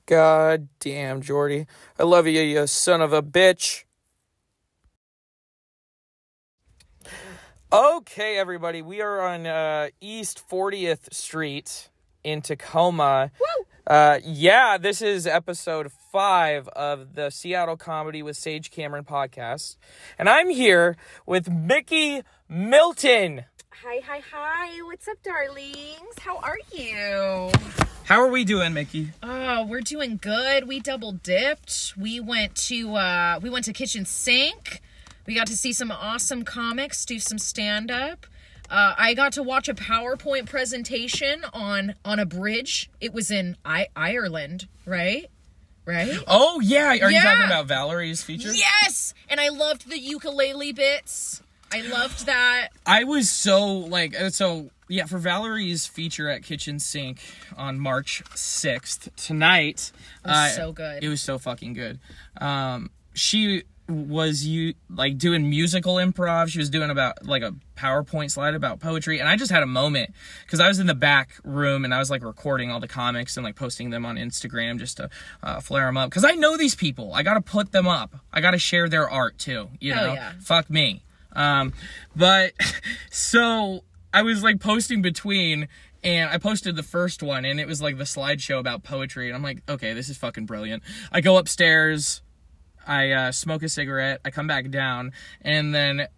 God damn, Jordy. I love you, you son of a bitch. Okay, everybody. We are on East 40th Street in Tacoma. Woo! Yeah, this is episode 5 of the Seattle Comedy with Sage Cameron podcast. And I'm here with Mickie Milton. Hi. What's up, darlings? How are you? How are we doing, Mickie? Oh, we're doing good. We double dipped. We went to Kitchen Sink. We got to see some awesome comics, do some stand-up. I got to watch a PowerPoint presentation on a bridge. It was in Ireland, right? Oh, yeah. Are you talking about Valerie's feature? Yes! And I loved the ukulele bits. I loved that. I was for Valerie's feature at Kitchen Sink on March 6th, tonight. It was so good. It was so fucking good. She was doing musical improv. She was doing about like a PowerPoint slide about poetry, and I just had a moment because I was in the back room and I was like recording all the comics and like posting them on Instagram just to flare them up because I know these people. I gotta put them up. I gotta share their art too. Hell yeah. Fuck me. But so I was like posting between, and I posted the first one and it was like the slideshow about poetry, and I'm like, okay, this is fucking brilliant. I go upstairs, I smoke a cigarette, I come back down, and then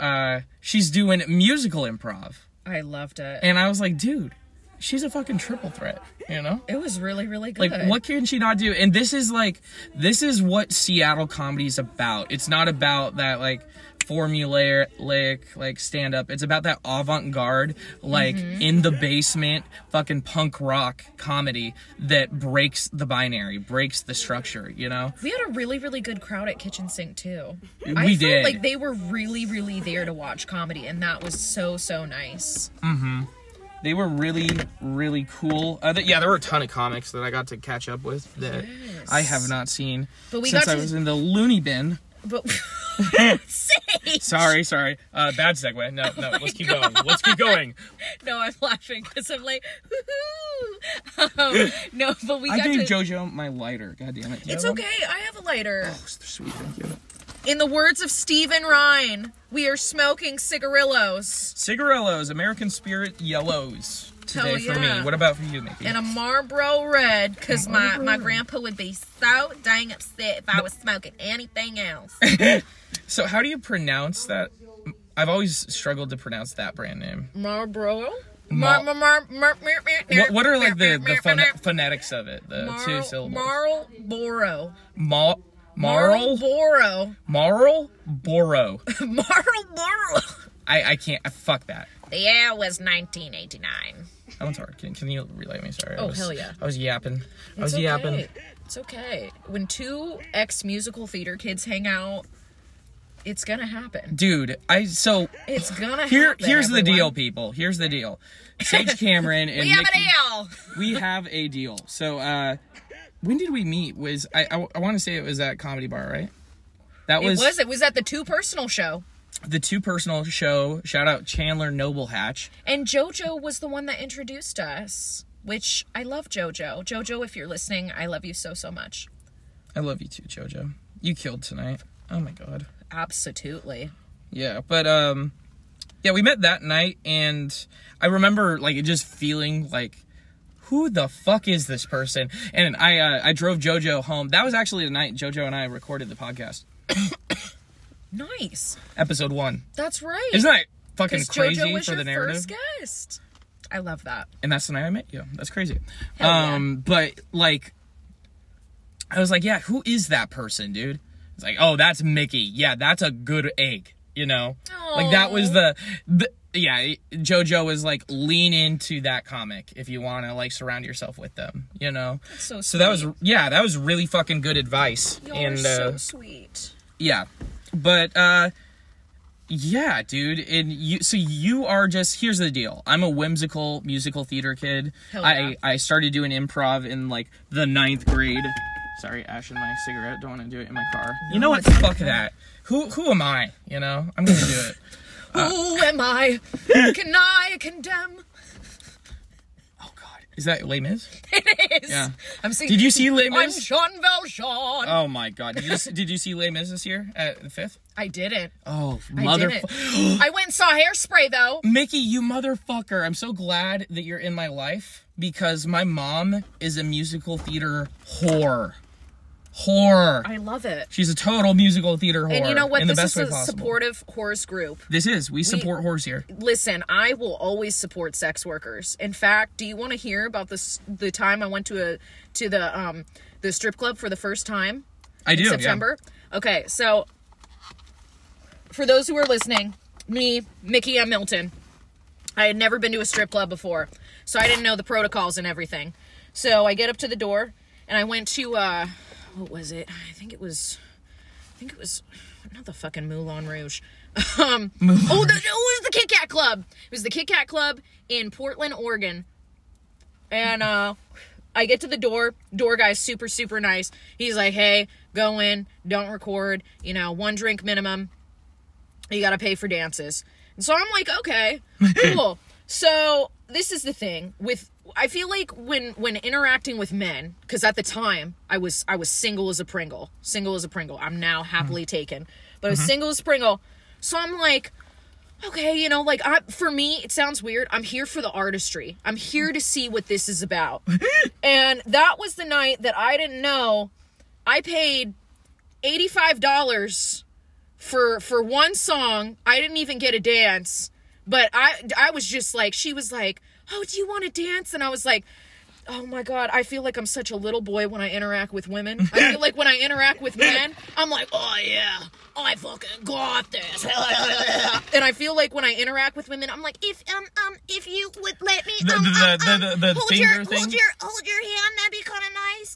she's doing musical improv. I loved it. And I was like, dude, she's a fucking triple threat, you know? It was really, really good. Like, what can she not do? And this is what Seattle comedy is about. It's not about that, like, formulaic, like, stand-up. It's about that avant-garde, like, in the basement, fucking punk rock comedy that breaks the binary, breaks the structure, you know? We had a really, really good crowd at Kitchen Sink, too. We did. Felt like they were really, really there to watch comedy, and that was so, so nice. Mm-hmm. They were really, really cool. There were a ton of comics that I got to catch up with that I have not seen since I was in the loony bin. But Sorry. Bad segue. No, let's keep going. Let's keep going. No, I'm laughing because I'm like, woohoo. No, but I gave JoJo my lighter. God damn it. It's okay. I have a lighter. Oh, sweet. Thank you. In the words of Stephen Ryan, we are smoking cigarillos. Cigarillos, American Spirit Yellows today for me. What about for you, Mickie? And a Marlboro Red, because my grandpa would be so dang upset if I was smoking anything else. So how do you pronounce that? I've always struggled to pronounce that brand name. Marlboro? What are like the phonetics of it? The two syllables. Marlboro. Marlboro. Marlboro. Marlboro. I can't. Fuck that. The year was 1989. That one's hard. Can you relay me? Sorry. Hell yeah. I was yapping. Yapping. It's okay. When two ex-musical theater kids hang out, it's gonna happen. Dude, it's gonna happen. Here's the deal, people. Here's the deal. Sage Cameron and we have Mickie, a deal. We have a deal. So, when did we meet? I want to say it was at Comedy Bar, right? It was at the Too Personal show. The Too Personal show. Shout out Chandler Noblehatch. And JoJo was the one that introduced us, which I love JoJo. JoJo, if you're listening, I love you so, so much. I love you too, JoJo. You killed tonight. Oh my God. Absolutely. Yeah, but we met that night, and I remember like just feeling like, who the fuck is this person? And I drove JoJo home. That was actually the night JoJo and I recorded the podcast. Nice. Episode 1. That's right. Isn't that fucking crazy JoJo was for the narrative? First guest. I love that. And that's the night I met you. That's crazy. Yeah. But like, I was like, yeah, who is that person, dude? It's like, oh, that's Mickie. Yeah, that's a good egg, you know? Aww. Like, that was JoJo was like, lean into that comic if you want to like surround yourself with them, you know? That's so sweet. So that was really fucking good advice. You're so sweet. Yeah. But, yeah, dude. And you are just, here's the deal. I'm a whimsical musical theater kid. Hell yeah. I started doing improv in like the 9th grade. Sorry, ash in my cigarette. Don't want to do it in my car. You know what? Fuck that. Who am I? You know? I'm gonna do it. Who am I? Can I condemn? Oh God, is that Les Mis? It Mis. Yeah. I'm singing. Did you see Les I'm Mis? Jean Valjean. Oh my god. Did you see Les Mis this year at the 5th? I didn't. Oh, I didn't. I went and saw Hairspray though. Mickie, you motherfucker. I'm so glad that you're in my life because my mom is a musical theater whore. I love it. She's a total musical theater whore. And you know what? In the This best way is a possible. supportive horse group. This is. We support whores here. Listen, I will always support sex workers. In fact, do you want to hear about the time I went to the strip club for the first time? I do. In September. Yeah. Okay, so for those who are listening, me, Mickie, and Milton, I had never been to a strip club before, so I didn't know the protocols and everything. So I get up to the door, and I went to what was it? I think it was not the fucking Moulin Rouge. It was the Kit Kat Club. It was the Kit Kat Club in Portland, Oregon. And I get to the door. Door guy's super, super nice. He's like, hey, go in, don't record, 1 drink minimum. You gotta pay for dances. And so I'm like, okay, cool. So this is the thing I feel like when interacting with men, because at the time I was single as a Pringle. I'm now happily taken, but I was single as a Pringle. So I'm like, okay, for me, it sounds weird. I'm here for the artistry. I'm here to see what this is about. And that was the night that I didn't know I paid $85 for one song. I didn't even get a dance, but I was just like, she was like, oh, do you want to dance? And I was like, oh my God, I feel like I'm such a little boy when I interact with women. I feel like when I interact with men, I'm like, oh yeah, I fucking got this. And I feel like when I interact with women, I'm like, if you would let me, the hold finger thing? hold your hand, that'd be kind of nice.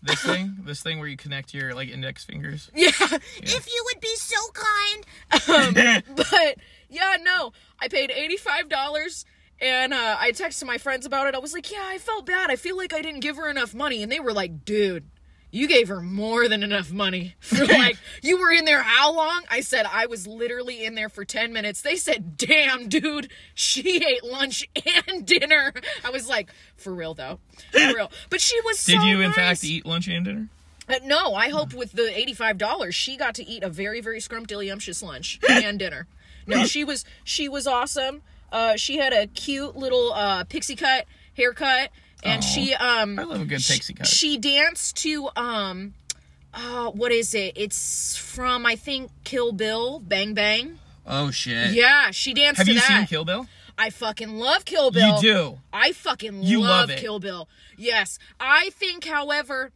This thing where you connect your index fingers. Yeah. If you would be so kind. But yeah, no, I paid $85. And I texted my friends about it. I was like, yeah, I felt bad. I feel like I didn't give her enough money. And they were like, dude, you gave her more than enough money. For like, you were in there how long? I said, I was literally in there for 10 minutes. They said, damn, dude, she ate lunch and dinner. I was like, for real, though. For real. But she was so Did you, in nice. fact, eat lunch and dinner? No, I hope with the $85, she got to eat a very, very scrumptious lunch and dinner. No, she was awesome. She had a cute little pixie cut haircut, and she I love a good pixie cut. She danced to what is it? It's from, I think, Kill Bill, Bang Bang. Oh shit. Yeah, she danced to that. Have you seen Kill Bill? I fucking love Kill Bill. You do. I fucking love Kill Bill. Yes. I think, however,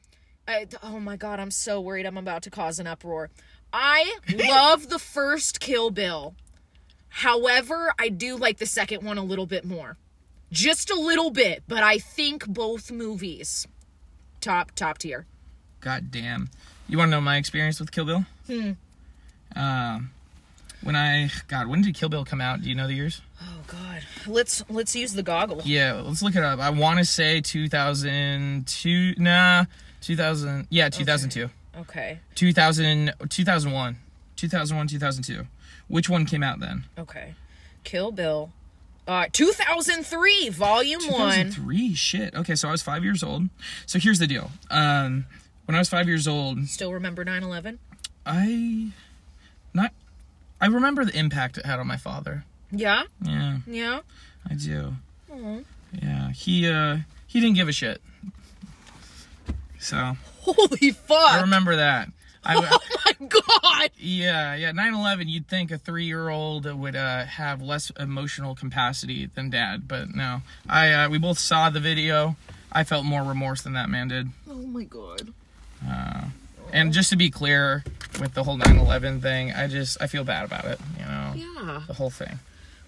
oh my God, I'm so worried I'm about to cause an uproar. I love the first Kill Bill. However, I do like the second one a little bit more. Just a little bit, but I think both movies, top tier. God damn. You want to know my experience with Kill Bill? When did Kill Bill come out? Do you know the years? Oh God. Let's use the goggle. Yeah, let's look it up. I want to say 2002. Nah, 2000. Yeah, 2002. Okay. 2001, 2002. Which one came out then? Okay. Kill Bill. 2003, Volume 1. 2003, shit. Okay, so I was 5 years old. So here's the deal. When I was 5 years old... Still remember 9/11? I remember the impact it had on my father. Yeah? Yeah. Yeah? I do. Aww. Yeah, he didn't give a shit. So... Holy fuck! I remember that. Oh my God! Yeah. 9/11, you'd think a 3-year-old would have less emotional capacity than Dad, but no. We both saw the video. I felt more remorse than that man did. Oh my God. And just to be clear with the whole 9/11 thing, I feel bad about it, Yeah. The whole thing.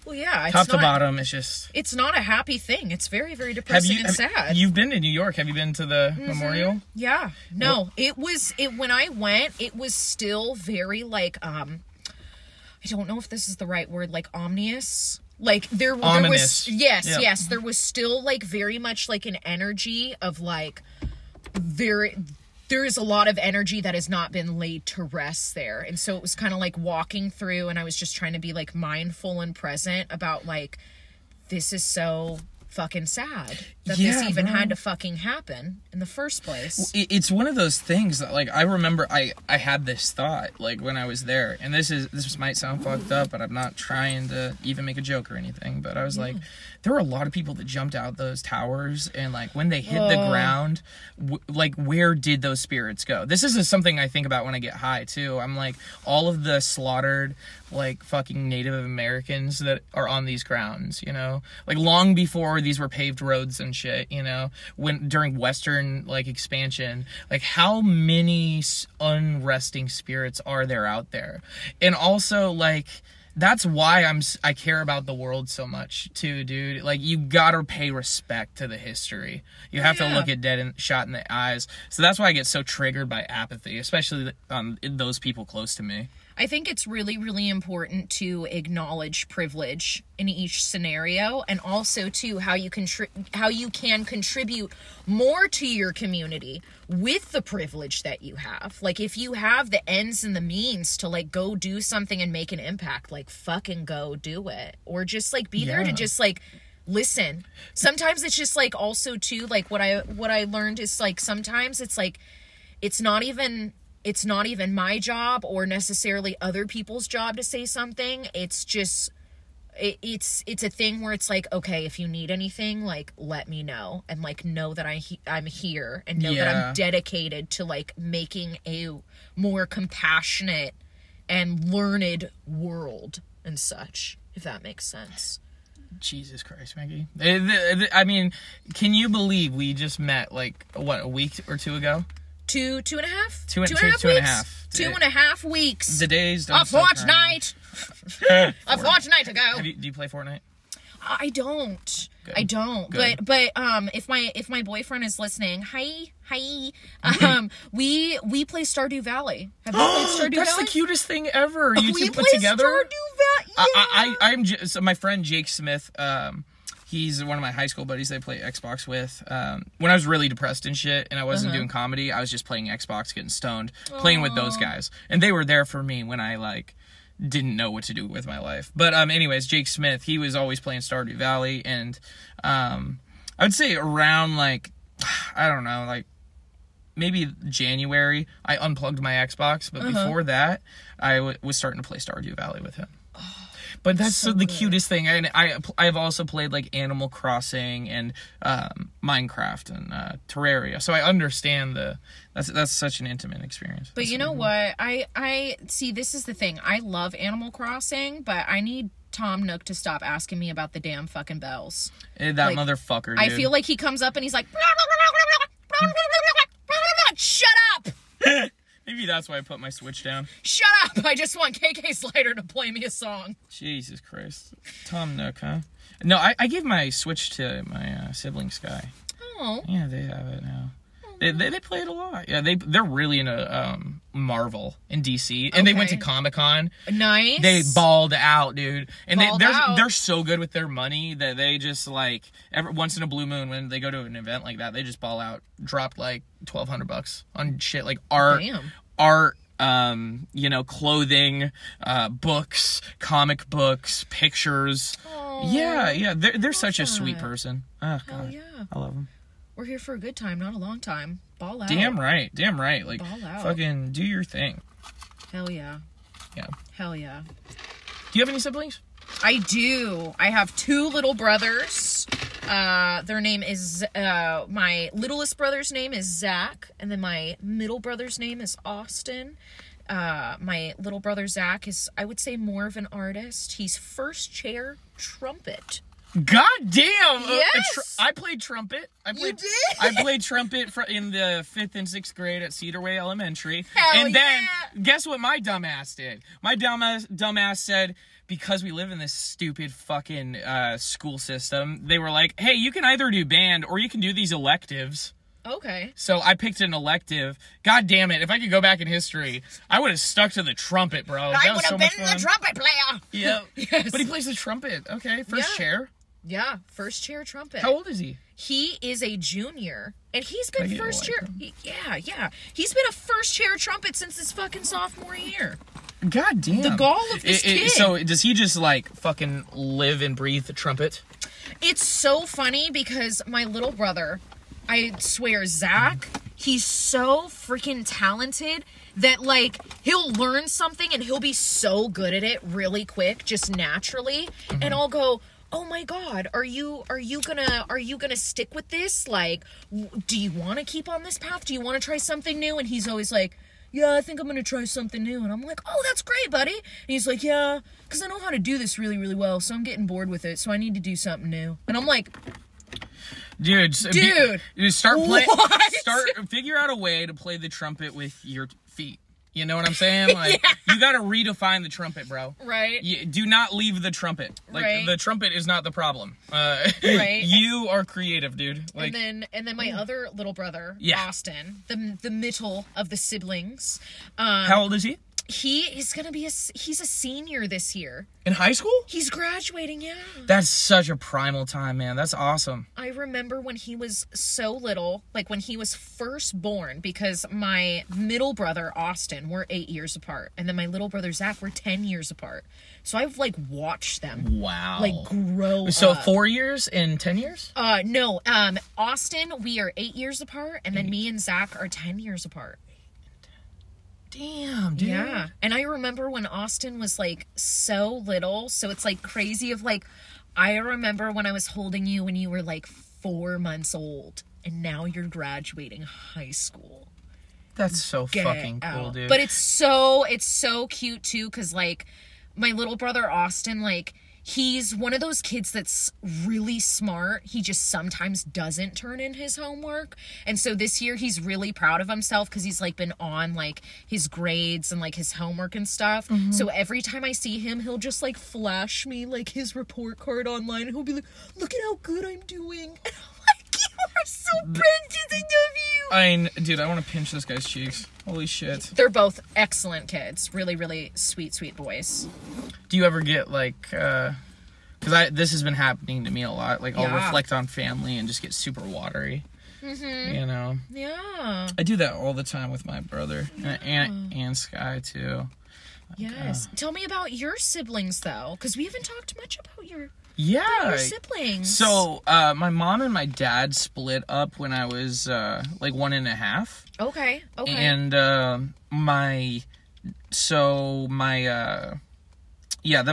Well, yeah. It's Top to bottom, it's just... It's not a happy thing. It's very, very depressing and sad. You've been to New York. Have you been to the memorial? Yeah. No, when I went, it was still very like, I don't know if this is the right word, like ominous. Like there was, yes, there was still like very much like an energy of like there is a lot of energy that has not been laid to rest there. And so it was kind of like walking through, and I was just trying to be like mindful and present about like, this is so fucking sad that this even had to fucking happen in the first place. It's one of those things that, like, I remember I had this thought, like, when I was there, and this might sound fucked up, but I'm not trying to even make a joke or anything, but I was like, there were a lot of people that jumped out those towers, and, like, when they hit the ground, like, where did those spirits go? This is something I think about when I get high, too. I'm like, all of the slaughtered, like, fucking Native Americans that are on these grounds, you know? Like, long before these were paved roads and shit, you know? During Western, like, expansion, like, how many unresting spirits are there out there? And also, like, that's why I care about the world so much too, dude. Like, you gotta pay respect to the history. You have to look it shot in the eyes. So that's why I get so triggered by apathy, especially those people close to me. I think it's really, really important to acknowledge privilege in each scenario, and also too how you can contribute more to your community with the privilege that you have. Like, if you have the ends and the means to, like, go do something and make an impact, like, fucking go do it, or just, like, be there to just, like, listen. Sometimes it's just, like, also too, like, what I learned is, like, sometimes it's like it's not even my job or necessarily other people's job to say something. It's just, it's a thing where it's like, okay, if you need anything, like, let me know, and, like, know that I'm here, and know that I'm dedicated to, like, making a more compassionate and learned world and such, if that makes sense. Jesus Christ, Mickie. I mean, can you believe we just met, like, what, a week or two ago? Two and a half? Two and a half. 2.5 weeks. The days don't A fortnight. A fortnight ago. Do you play Fortnite? I don't. Good. I don't. Good. But if my boyfriend is listening, hi. We play Stardew Valley. Have you played Stardew Valley? That's the cutest thing ever. You two put together. Stardew Valley. Yeah. I'm just, my friend Jake Smith. He's one of my high school buddies that I play Xbox with. When I was really depressed and shit, and I wasn't doing comedy, I was just playing Xbox, getting stoned, playing with those guys. And they were there for me when I, like, didn't know what to do with my life. But anyways, Jake Smith, he was always playing Stardew Valley, and I would say around, like, I don't know, like, maybe January, I unplugged my Xbox, but before that, I was starting to play Stardew Valley with him. But that's so the cutest thing. And I've also played, like, Animal Crossing and Minecraft and Terraria. So I understand that's such an intimate experience. But you know what? I see, this is the thing. I love Animal Crossing, but I need Tom Nook to stop asking me about the damn fucking bells. That, like, motherfucker, dude. I feel like he comes up and he's like, shut up! Maybe that's why I put my Switch down. Shut up! I just want KK Slider to play me a song. Jesus Christ. Tom Nook, huh? No, I gave my Switch to my sibling Sky. Oh. Yeah, they have it now. They play it a lot. Yeah, they're really into Marvel in DC, and they went to Comic-Con. Nice. They balled out, dude. And they're so good with their money that they just, like, once in a blue moon when they go to an event like that, they just ball out. Dropped like $1,200 on shit like art. Damn. Art, you know, clothing, books, comic books, pictures. Aww, yeah. They're such a sweet person. Oh God, yeah. I love them. We're here for a good time, not a long time. Ball out. Damn right. Like, ball out. Fucking do your thing. Hell yeah. Yeah. Hell yeah. Do you have any siblings? I do. I have 2 little brothers. Their name is, my littlest brother's name is Zach, and then my middle brother's name is Austin. My little brother Zach is, I would say, more of an artist. He's first chair trumpet. God damn! Yes! I played trumpet. You did? I played trumpet in the 5th and 6th grade at Cedarway Elementary. Hell and then, guess what my dumbass did? My dumbass said, because we live in this stupid fucking school system, they were like, hey, you can either do band or you can do these electives. Okay. So I picked an elective. God damn it. If I could go back in history, I would have stuck to the trumpet, bro. I would have been the trumpet player. Yeah. Yes. But he plays the trumpet. Okay. First chair. Yeah. First chair trumpet. How old is he? He is a junior. And he's been first chair. Yeah. He's been a first chair trumpet since his fucking sophomore year. God damn. The gall of this kid. So does he just, like, fucking live and breathe the trumpet? It's so funny because my little brother, I swear, Zach, he's so freaking talented that, like, he'll learn something and he'll be so good at it really quick, just naturally. Mm-hmm. And I'll go, oh my God, are you gonna stick with this? Like, do you want to keep on this path? Do you want to try something new? And he's always like, yeah, I think I'm gonna try something new. And I'm like, oh, that's great, buddy. And he's like, yeah, because I know how to do this really, really well, so I'm getting bored with it, so I need to do something new. And I'm like, dude, start playing. What? Figure out a way to play the trumpet with your feet. You know what I'm saying? Like, yeah. You gotta redefine the trumpet, bro. Right. Do not leave the trumpet. Like, right. The trumpet is not the problem. Right. You are creative, dude. Like, and then my other little brother, Austin, the middle of the siblings. How old is he? He's a senior this year. In high school? He's graduating, yeah. That's such a primal time, man. That's awesome. I remember when he was so little, like when he was first born, because my middle brother, Austin, we're 8 years apart. And then my little brother, Zach, we're 10 years apart. So I've, like, watched them. Wow. Like, grow up. So 4 years and 10 years? No. Austin, we are 8 years apart. And then me and Zach are 10 years apart. Damn, dude. Yeah. And I remember when Austin was, like, so little. So it's, like, crazy of, like, I remember when I was holding you when you were, like, 4 months old. And now you're graduating high school. That's so fucking cool, dude. But it's so cute, too, because, like, my little brother, Austin, like, he's one of those kids that's really smart. He just sometimes doesn't turn in his homework. And so this year he's really proud of himself because he's, like, been on, like, his grades and, like, his homework and stuff. Mm-hmm. So every time I see him, he'll just, like, flash me, like, his report card online. And he'll be like, look at how good I'm doing. And I'm like, you are so precious. I love you. Dude, I want to pinch this guy's cheeks. Holy shit. They're both excellent kids. Really, really sweet, sweet boys. Do you ever get, like, because this has been happening to me a lot. Like, I'll reflect on family and just get super watery. Mm-hmm. You know? Yeah. I do that all the time with my brother. And Sky, too. Yes. Tell me about your siblings, though. Because we haven't talked much about your siblings. So, my mom and my dad split up when I was, like, 1.5. Okay. And, then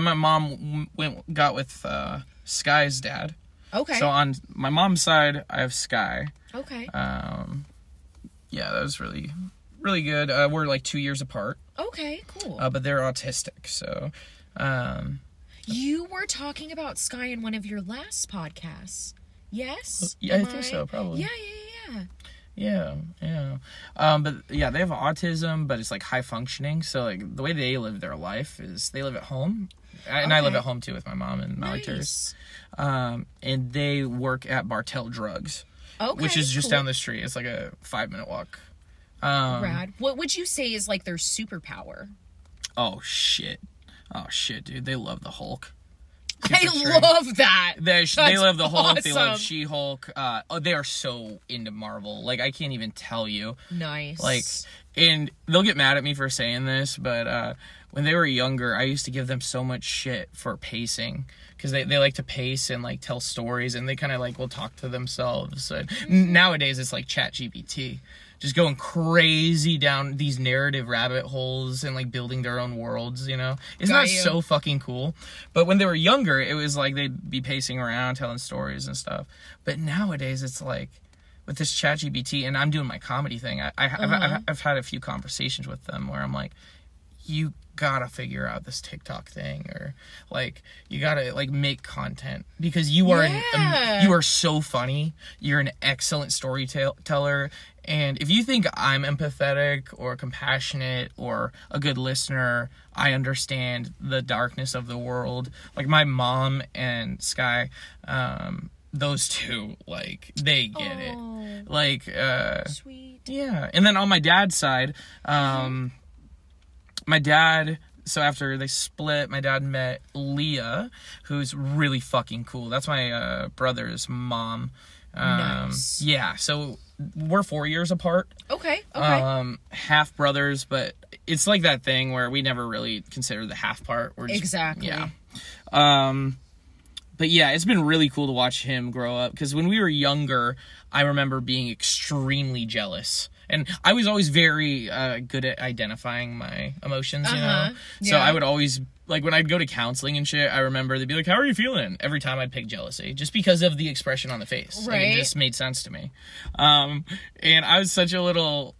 my mom got with Sky's dad. Okay. So on my mom's side, I have Sky. Okay. Yeah, that was really, really good. We're like 2 years apart. Okay, cool. But they're autistic, so. You were talking about Sky in one of your last podcasts. Yes? Yeah, I think so, probably. Yeah. But yeah, they have autism, but it's like high functioning. So like the way they live their life is they live at home, and I live at home too with my mom and my nice. And they work at Bartell Drugs, which is just down the street. It's like a 5-minute walk. Rad. What would you say is like their superpower? Oh shit, dude, they love the Hulk. I love that. They love the Hulk. Awesome. They love She-Hulk. They are so into Marvel. Like, I can't even tell you. Nice. Like, and they'll get mad at me for saying this, but when they were younger, I used to give them so much shit for pacing. Because they like to pace and, like, tell stories, and they kind of, like, will talk to themselves. And nowadays, it's like ChatGPT. Just going crazy down these narrative rabbit holes and, like, building their own worlds, you know? Isn't that so fucking cool? But when they were younger, it was like they'd be pacing around, telling stories and stuff. But nowadays, it's like, with this ChatGPT, and I'm doing my comedy thing, I've had a few conversations with them where I'm like, you gotta figure out this TikTok thing, or like you gotta like make content because you are you are so funny. You're an excellent storyteller, and if you think I'm empathetic or compassionate or a good listener, I understand the darkness of the world. Like my mom and Sky, those two, like they get it. Like sweet. Yeah. And then on my dad's side, my dad, so after they split, my dad met Leah, who's really fucking cool. That's my brother's mom. Nice. Yeah, so we're 4 years apart. Okay. Half brothers, but it's like that thing where we never really consider the half part. We're just, exactly. Yeah. But yeah, it's been really cool to watch him grow up, because when we were younger, I remember being extremely jealous. And I was always very good at identifying my emotions, you know? So I would always, like, when I'd go to counseling and shit, I remember they'd be like, how are you feeling? Every time I'd pick jealousy, just because of the expression on the face. Right. Like, it just made sense to me. And I was such a little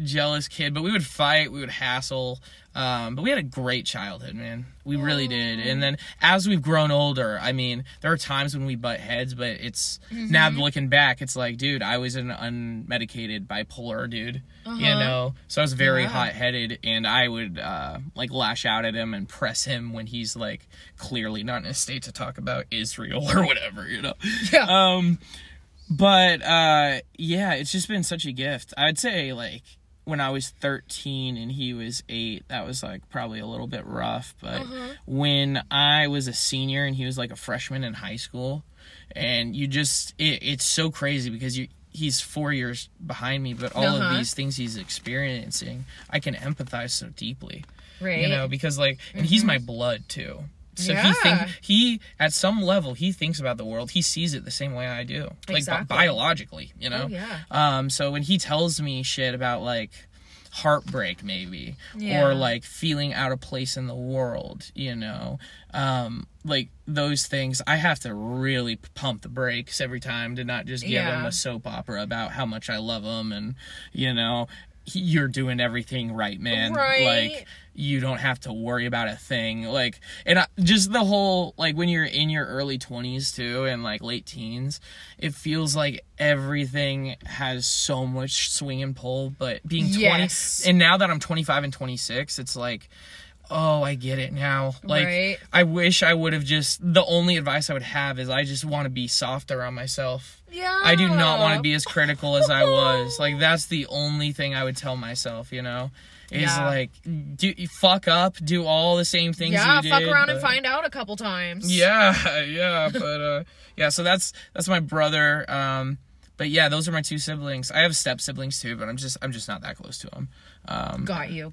jealous kid, but we would fight, we would hassle. But we had a great childhood, man. We really did. And then as we've grown older, I mean, there are times when we butt heads, but it's now looking back, it's like, dude, I was an unmedicated bipolar dude, you know? So I was very hot-headed, and I would, like, lash out at him and press him when he's, like, clearly not in a state to talk about Israel or whatever, you know? Yeah. But, yeah, it's just been such a gift. I'd say, like, when I was 13 and he was 8, that was, like, probably a little bit rough. But when I was a senior and he was, like, a freshman in high school, and you just, it's so crazy because he's 4 years behind me, but all of these things he's experiencing, I can empathize so deeply. Right. You know, because, like, and he's my blood, too. So he at some level, he thinks about the world. He sees it the same way I do. Like, biologically, you know? Oh, yeah. So when he tells me shit about, like, heartbreak, maybe, or, like, feeling out of place in the world, you know, like, those things, I have to really pump the brakes every time to not just give him a soap opera about how much I love him and, you know, you're doing everything right, man. Right. Like, you don't have to worry about a thing. Like, and just the whole, like, when you're in your early 20s too, and, like, late teens, it feels like everything has so much swing and pull. But being 20, and now that I'm 25 and 26, it's like, oh, I get it now. Like, I wish I would have the only advice I would have is I just want to be softer on myself. Yeah. I do not want to be as critical as I was. Like, that's the only thing I would tell myself, you know? Is like, fuck up, do all the same things you did. Yeah, fuck around and find out a couple times. Yeah, but, yeah, so that's my brother. But yeah, those are my 2 siblings. I have step siblings too, but I'm just not that close to them. Got you.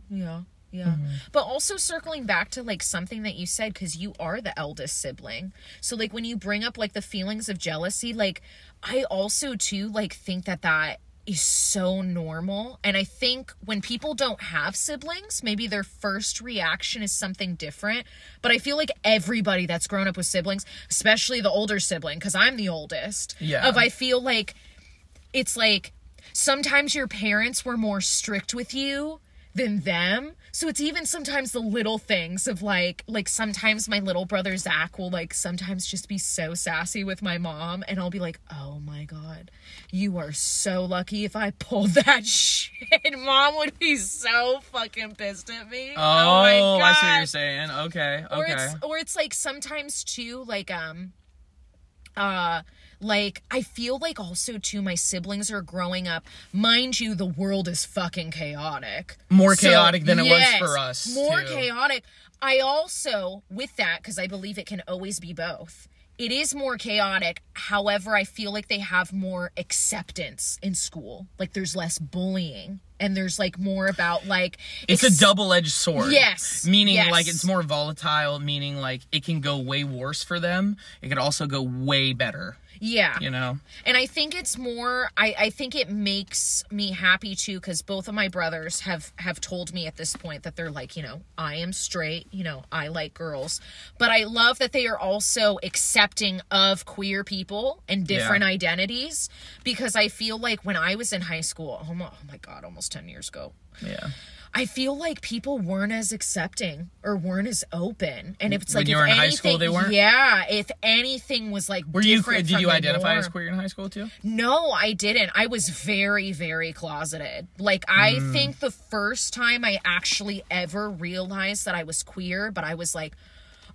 Yeah. Yeah. But also circling back to, like, something that you said, because you are the eldest sibling. So, like, when you bring up, like, the feelings of jealousy, like, I also, too, like, think that is so normal. And I think when people don't have siblings, maybe their first reaction is something different. But I feel like everybody that's grown up with siblings, especially the older sibling, because I'm the oldest, I feel like it's like sometimes your parents were more strict with you than them. So it's even sometimes the little things of like sometimes my little brother Zach will, like, sometimes just be so sassy with my mom, and I'll be like, oh my God, you are so lucky. If I pulled that shit, Mom would be so fucking pissed at me. Oh my God. I see what you're saying. Okay. Or it's like sometimes too, like, like, I feel like also, too, my siblings are growing up. Mind you, the world is fucking chaotic. More chaotic than it was for us, more chaotic. I also, with that, because I believe it can always be both, it is more chaotic. However, I feel like they have more acceptance in school. Like, there's less bullying. And there's, like, more about, like... It's a double-edged sword. Yes. Meaning, like, it's more volatile, meaning, like, it can go way worse for them. It could also go way better. Yeah. You know? And I think it's more, I think it makes me happy too, because both of my brothers have told me at this point that they're like, you know, I am straight, you know, I like girls. But I love that they are also accepting of queer people and different identities, because I feel like when I was in high school, oh my God, almost 10 years ago. Yeah. I feel like people weren't as accepting or weren't as open. And if it's like, when you were in high school, they weren't? Yeah. If anything was like different did you identify as queer in high school too? No, I didn't. I was very, very closeted. Like, I think the first time I actually ever realized that I was queer, but I was like,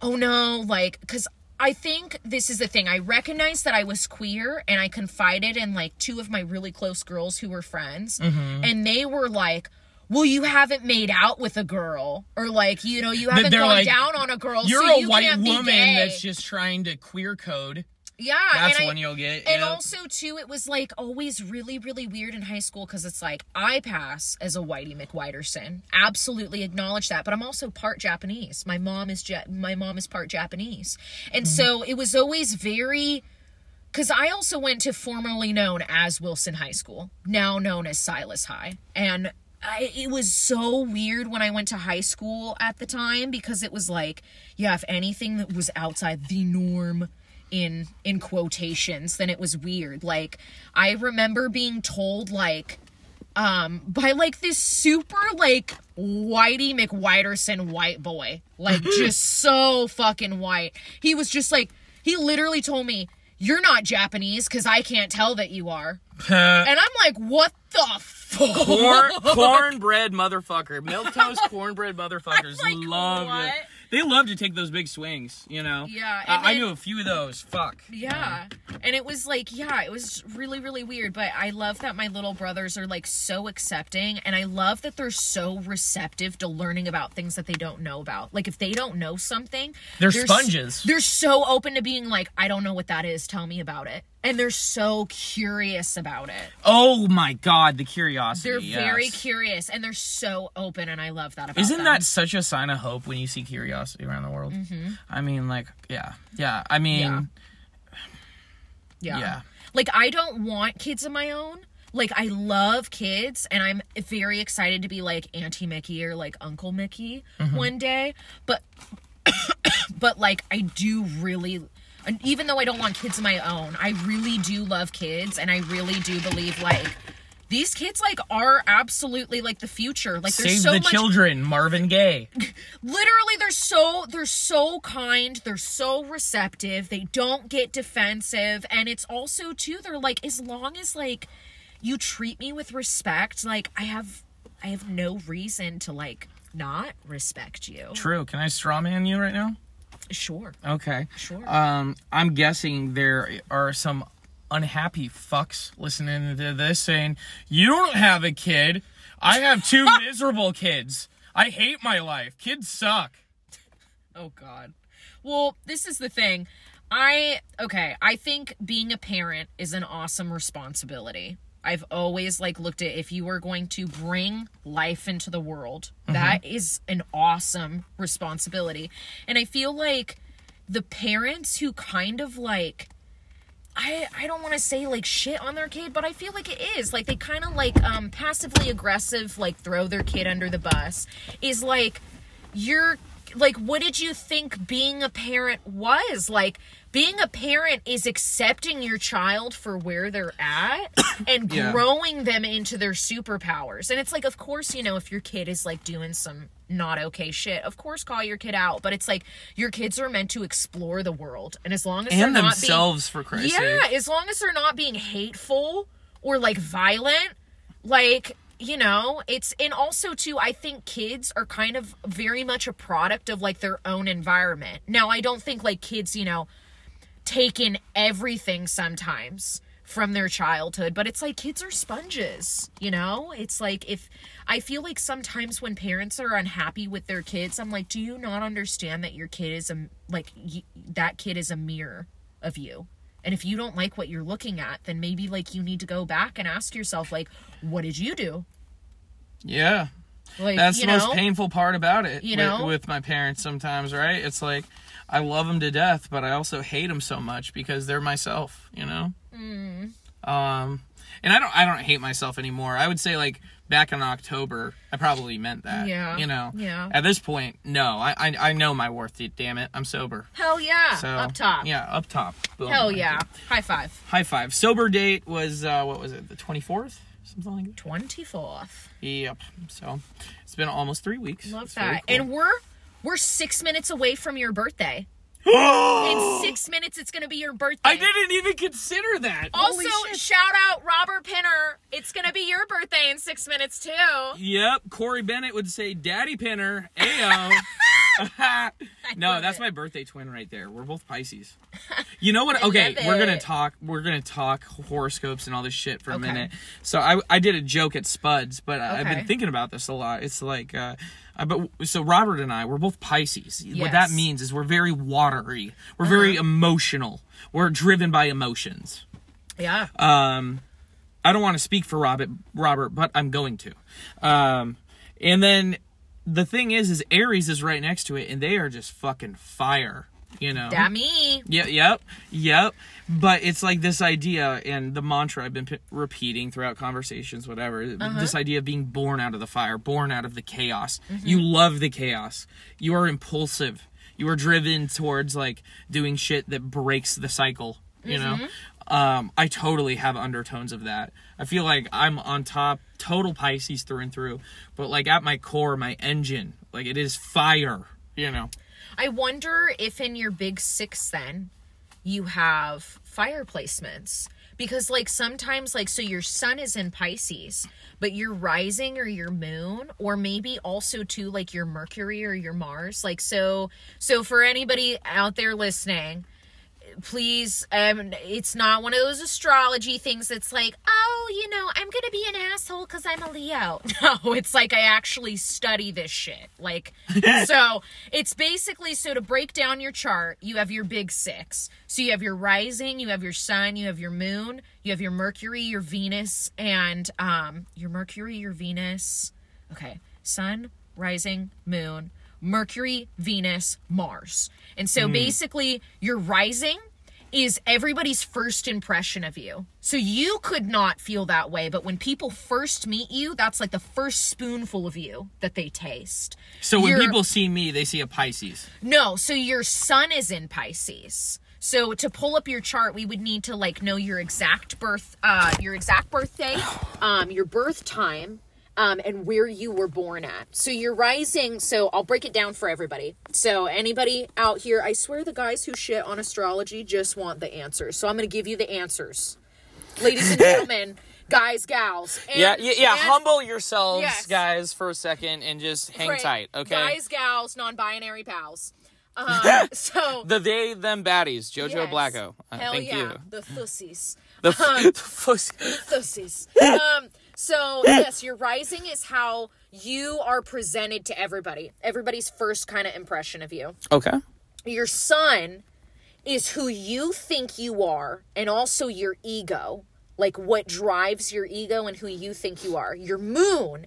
oh no, like, because I think this is the thing. I recognized that I was queer, and I confided in, like, 2 of my really close girls who were friends. And they were like, well, you haven't made out with a girl, or, like, you know, you haven't gone down on a girl, you're so a white woman that's just trying to queer code. Yeah. That's one you'll get. And also, too, it was, like, always really, really weird in high school because it's like, I pass as a Whitey McWhiterson. Absolutely acknowledge that. But I'm also part Japanese. My mom is part Japanese. And so it was always very... Because I also went to formerly known as Wilson High School, now known as Silas High. And it was so weird when I went to high school at the time because it was like, yeah, if anything that was outside the norm in quotations, then it was weird. Like, I remember being told, like, by, like, this super, like, Whitey McWhiterson white boy. Like, just so fucking white. He was just like, he literally told me, "You're not Japanese because I can't tell that you are." And I'm like, what the fuck? Cornbread motherfucker. Milk-toast cornbread motherfuckers like, love what? it. They love to take those big swings, you know? Yeah. I knew a few of those. Fuck. Yeah. And it was like, yeah, it was really, really weird. But I love that my little brothers are, like, so accepting. And I love that they're so receptive to learning about things that they don't know about. Like, if they don't know something... They're sponges. They're so open to being like, I don't know what that is. Tell me about it. And they're so curious about it. Oh, my God. The curiosity. They're very curious. And they're so open. And I love that about them. Isn't that such a sign of hope when you see curiosity around the world? Mm-hmm. I mean, like, yeah. Yeah. I mean... Yeah. Like, I don't want kids of my own. Like, I love kids, and I'm very excited to be, like, Auntie Mickie or, like, Uncle Mickie one day. But, like, I do really... Even though I don't want kids of my own, I really do love kids, and I really do believe, like, these kids, like, are absolutely, like, the future. Like, there's Save so the much... children, Marvin Gaye. Literally, they're so kind, they're so receptive, they don't get defensive, and it's also, too, they're, like, as long as, like, you treat me with respect, like, I have no reason to, like, not respect you. True. Can I strawman you right now? Sure. Okay. Sure. I'm guessing there are some unhappy fucks listening to this saying, "You don't have a kid. I have 2 miserable kids. I hate my life. Kids suck." Oh, God. Well, this is the thing. I think being a parent is an awesome responsibility. I've always, like, looked at if you are going to bring life into the world, that is an awesome responsibility. And I feel like the parents who kind of, like, I don't want to say, like, shit on their kid, but I feel like it is. Like, they kind of, like, passively aggressive, like, throw their kid under the bus is, like, what did you think being a parent was? Like, being a parent is accepting your child for where they're at and growing them into their superpowers. And it's like, of course, you know, if your kid is, like, doing some not okay shit, of course, call your kid out. But it's like, your kids are meant to explore the world. And as long as they're not themselves, for Christ's sake. Yeah, as long as they're not being hateful or, like, violent, like... You know, and also, too, I think kids are kind of very much a product of, like, their own environment. Now, I don't think, like, kids, you know, take in everything sometimes from their childhood, but it's like kids are sponges, you know? It's like I feel like sometimes when parents are unhappy with their kids, I'm like, do you not understand that your kid is, that kid is a mirror of you? And if you don't like what you're looking at, then maybe, like, you need to go back and ask yourself, like, what did you do? Yeah. Like, that's the most painful part about it, you know? with my parents sometimes, right? It's like, I love them to death, but I also hate them so much because they're myself, you know? And I don't hate myself anymore. I would say, like, back in October, I probably meant that. Yeah. You know? Yeah. At this point, no. I know my worth, damn it. I'm sober. Hell yeah. So, up top. Yeah, up top. Boom. Hell yeah. High five. High five. Sober date was, what was it, the 24th? Something like that? 24th. Yep. So, it's been almost 3 weeks. Love That's that. Cool. And we're 6 minutes away from your birthday. In 6 minutes, it's going to be your birthday. I didn't even consider that. Also, shout out Robert Pinner. It's going to be your birthday in 6 minutes, too. Yep. Corey Bennett would say, Daddy Pinner. Ayo. No, that's my birthday twin right there. We're both Pisces. You know what? Okay, we're gonna talk horoscopes and all this shit for a minute. So I did a joke at Spuds, but I've been thinking about this a lot. It's like, so Robert and I, we're both Pisces. Yes. What that means is we're very watery. We're very emotional. We're driven by emotions. Yeah. I don't want to speak for Robert, but I'm going to. And then the thing is Aries is right next to it, and they are just fucking fire, you know? That me. Yep. But it's like this idea, and the mantra I've been repeating throughout conversations, whatever, this idea of being born out of the fire, born out of the chaos. You love the chaos. You are impulsive. You are driven towards, like, doing shit that breaks the cycle, you know? I totally have undertones of that. I feel like I'm on top, total Pisces through and through, but like at my core, my engine, like it is fire, you know? I wonder if in your big six then you have fire placements, because like sometimes like, so your sun is in Pisces, but your rising or your moon, or maybe also too like your Mercury or your Mars, like, so for anybody out there listening, please, it's not one of those astrology things that's like, oh, you know, I'm gonna be an asshole because I'm a Leo. No, it's like I actually study this shit. Like, so it's basically, so to break down your chart, you have your big six. So you have your rising, you have your sun, you have your moon, you have your Mercury, your Venus, and your Mercury, your Venus. Okay, sun, rising, moon, Mercury, Venus, Mars. And so basically your rising is everybody's first impression of you. So you could not feel that way, but when people first meet you, that's like the first spoonful of you that they taste. So when people see me, they see a Pisces. No, so your sun is in Pisces. So to pull up your chart, we would need to like know your exact birthday, your birth time, and where you were born at. So you're rising, so I'll break it down for everybody. So anybody out here, I swear the guys who shit on astrology just want the answers. So I'm going to give you the answers. Ladies and gentlemen, guys, gals. And, humble yourselves, guys, for a second and just hang tight, okay? Guys, gals, non-binary pals. So the they, them baddies, Jojo Blacko. Thank you. The thussies. The thussies. So, yes, your rising is how you are presented to everybody. Everybody's first kind of impression of you. Okay. Your sun is who you think you are, and also your ego. Like, what drives your ego and who you think you are. Your moon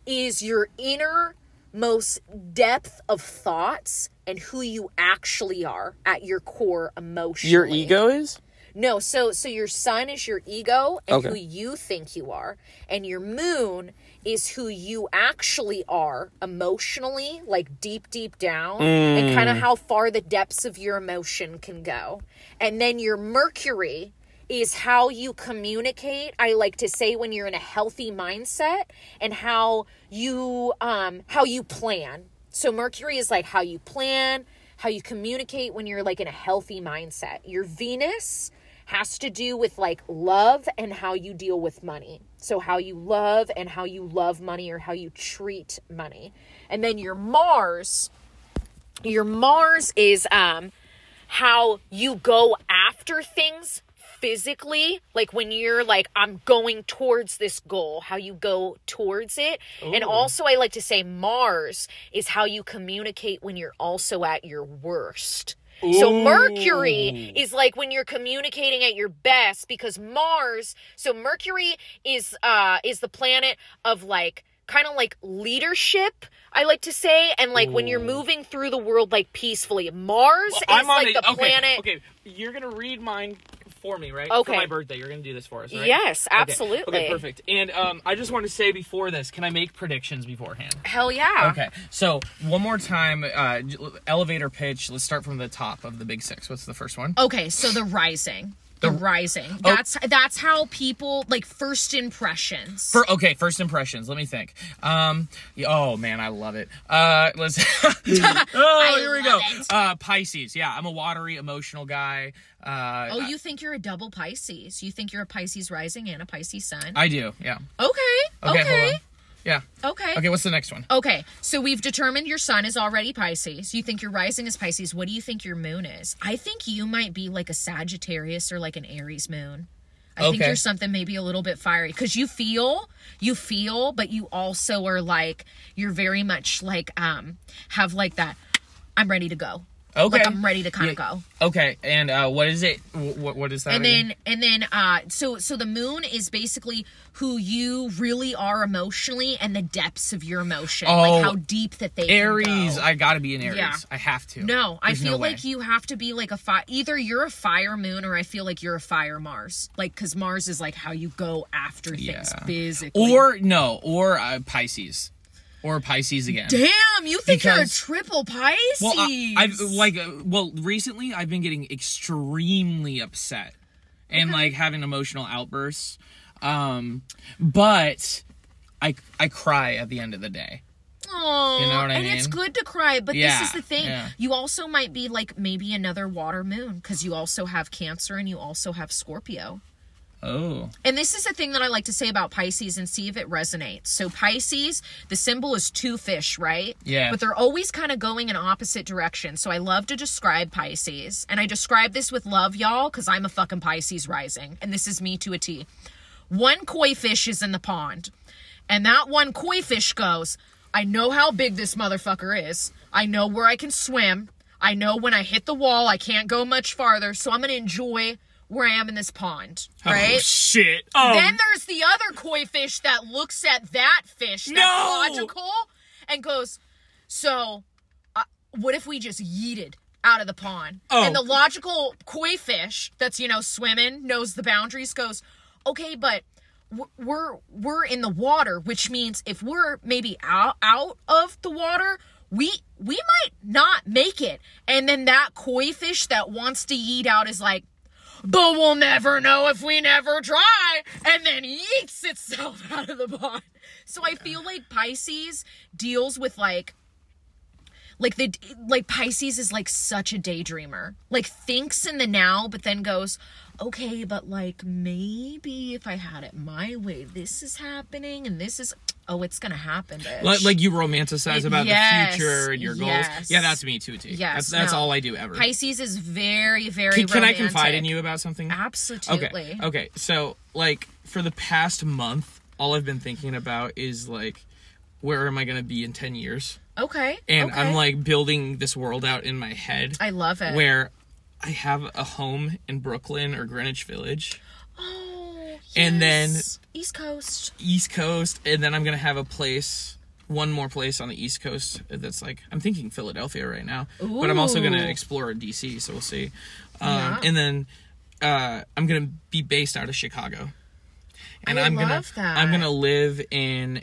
is your innermost depth of thoughts and who you actually are at your core emotionally. Your ego is? No, so your sun is your ego and who you think you are. And your moon is who you actually are emotionally, like deep, deep down, and kind of how far the depths of your emotion can go. And then your Mercury is how you communicate, I like to say, when you're in a healthy mindset, and how you plan. So Mercury is like how you plan, how you communicate when you're like in a healthy mindset. Your Venus has to do with like love and how you deal with money. So how you love and how you love money, or how you treat money. And then your Mars is how you go after things physically, like when you're like, I'm going towards this goal, how you go towards it. Ooh. And also I like to say Mars is how you communicate when you're also at your worst. Ooh. So Mercury is like when you're communicating at your best, because Mercury is the planet of like, kind of like leadership, I like to say, and like when you're moving through the world like peacefully. Mars is like the planet. Okay, you're gonna read mine for me, right? Okay. For my birthday, you're gonna do this for us, right? Yes, absolutely. Okay, perfect. And I just want to say before this, can I make predictions beforehand? Hell yeah. Okay, so one more time, elevator pitch. Let's start from the top of the big six. What's the first one? Okay, so the rising. The rising. That's how people, like, first impressions. First impressions. Let me think. Oh man, I love it. Let's. Here we go. Pisces. Yeah, I'm a watery, emotional guy. You think you're a double Pisces? You think you're a Pisces rising and a Pisces sun? I do. Yeah. Okay. Hold on. Yeah. Okay. Okay, what's the next one? Okay, so we've determined your sun is already Pisces. You think your rising is Pisces. What do you think your moon is? I think you might be like a Sagittarius or like an Aries moon. I think you're something maybe a little bit fiery because you feel, but you also are like, you're very much like, have like that, I'm ready to go. Okay. Like I'm ready to kind of go. Okay, and what is it? What is that? And then, so the moon is basically who you really are emotionally and the depths of your emotion, like how deep that they Aries. can go. I gotta be an Aries. Yeah. I have to. No, There's I feel no way. like you have to be like either you're a fire moon or I feel like you're a fire Mars, like because Mars is like how you go after things physically. Or Pisces. Or Pisces again. Damn, you think you're a triple Pisces? Well, recently I've been getting extremely upset and like having emotional outbursts. But I cry at the end of the day. Oh, you know what I mean? And it's good to cry, but this is the thing. Yeah. You also might be like maybe another water moon because you also have Cancer and you also have Scorpio. Oh. And this is the thing that I like to say about Pisces and see if it resonates. So Pisces, the symbol is two fish, right? Yeah. But they're always kind of going in opposite directions. So I love to describe Pisces. And I describe this with love, y'all, because I'm a fucking Pisces rising. And this is me to a T. One koi fish is in the pond. And that one koi fish goes, I know how big this motherfucker is. I know where I can swim. I know when I hit the wall, I can't go much farther. So I'm going to enjoy where I am in this pond, right? Oh, shit. Oh. Then there's the other koi fish that looks at that fish that's logical and goes, so what if we just yeeted out of the pond? Oh. And the logical koi fish that's, swimming, knows the boundaries, goes, okay, but we're in the water, which means if we're maybe out of the water, we might not make it. And then that koi fish that wants to yeet out is like, but we'll never know if we never try, and then yeets itself out of the pond. So I feel like Pisces deals with Pisces is like such a daydreamer, like thinks in the now, but then goes, okay, but like maybe if I had it my way, this is happening, and this is, it's gonna happen, bitch. Like you romanticize about the future and your goals. Yeah, that's me too, T. Yes, that's all I do ever. Pisces is very, very Can romantic. I confide in you about something? Absolutely. Okay. So, like, for the past month, all I've been thinking about is, like, where am I going to be in 10 years? Okay. And I'm, like, building this world out in my head. I love it. Where I have a home in Brooklyn or Greenwich Village. Oh, yes. And then East Coast. And then I'm going to have one more place on the East Coast that's like, I'm thinking Philadelphia right now. Ooh. But I'm also going to explore DC, so we'll see. And then I'm going to be based out of Chicago. And I'm going to live in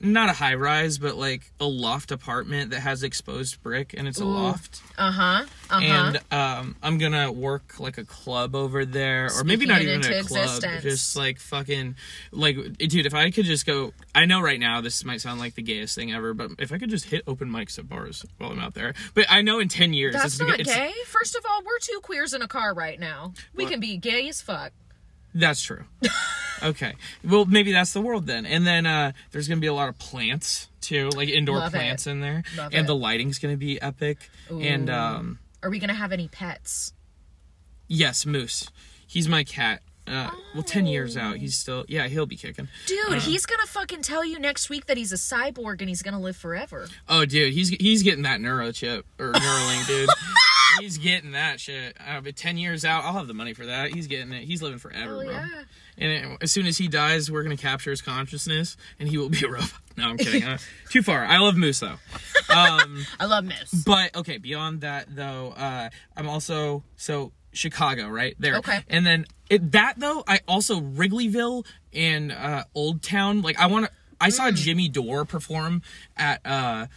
not a high rise, but like a loft apartment that has exposed brick, and it's a loft. And I'm gonna work like a club over there, or maybe not even a club, just like fucking, like, dude, if I could just go, I know right now this might sound like the gayest thing ever, but if I could just hit open mics at bars while I'm out there. But I know in 10 years that's not gay. First of all, we're two queers in a car right now. We can be gay as fuck. That's true. Okay. Well, maybe that's the world then. And then there's going to be a lot of plants, too. Like indoor plants in there. And the lighting's going to be epic. Ooh. And are we going to have any pets? Yes, Moose. He's my cat. Well, 10 years out, he's still... Yeah, he'll be kicking. Dude, he's going to fucking tell you next week that he's a cyborg and he's going to live forever. Oh, dude, he's getting that neurochip. Or Neuralink, dude. He's getting that shit. But 10 years out, I'll have the money for that. He's getting it. He's living forever, bro. Yeah. And as soon as he dies, we're going to capture his consciousness, and he will be a robot. No, I'm kidding. Too far. I love Moose, though. I love Moose. But, okay, beyond that, though, I'm also... So, Chicago, right? There. Okay. And then, I also, Wrigleyville and Old Town, like, I saw Jimmy Dore perform at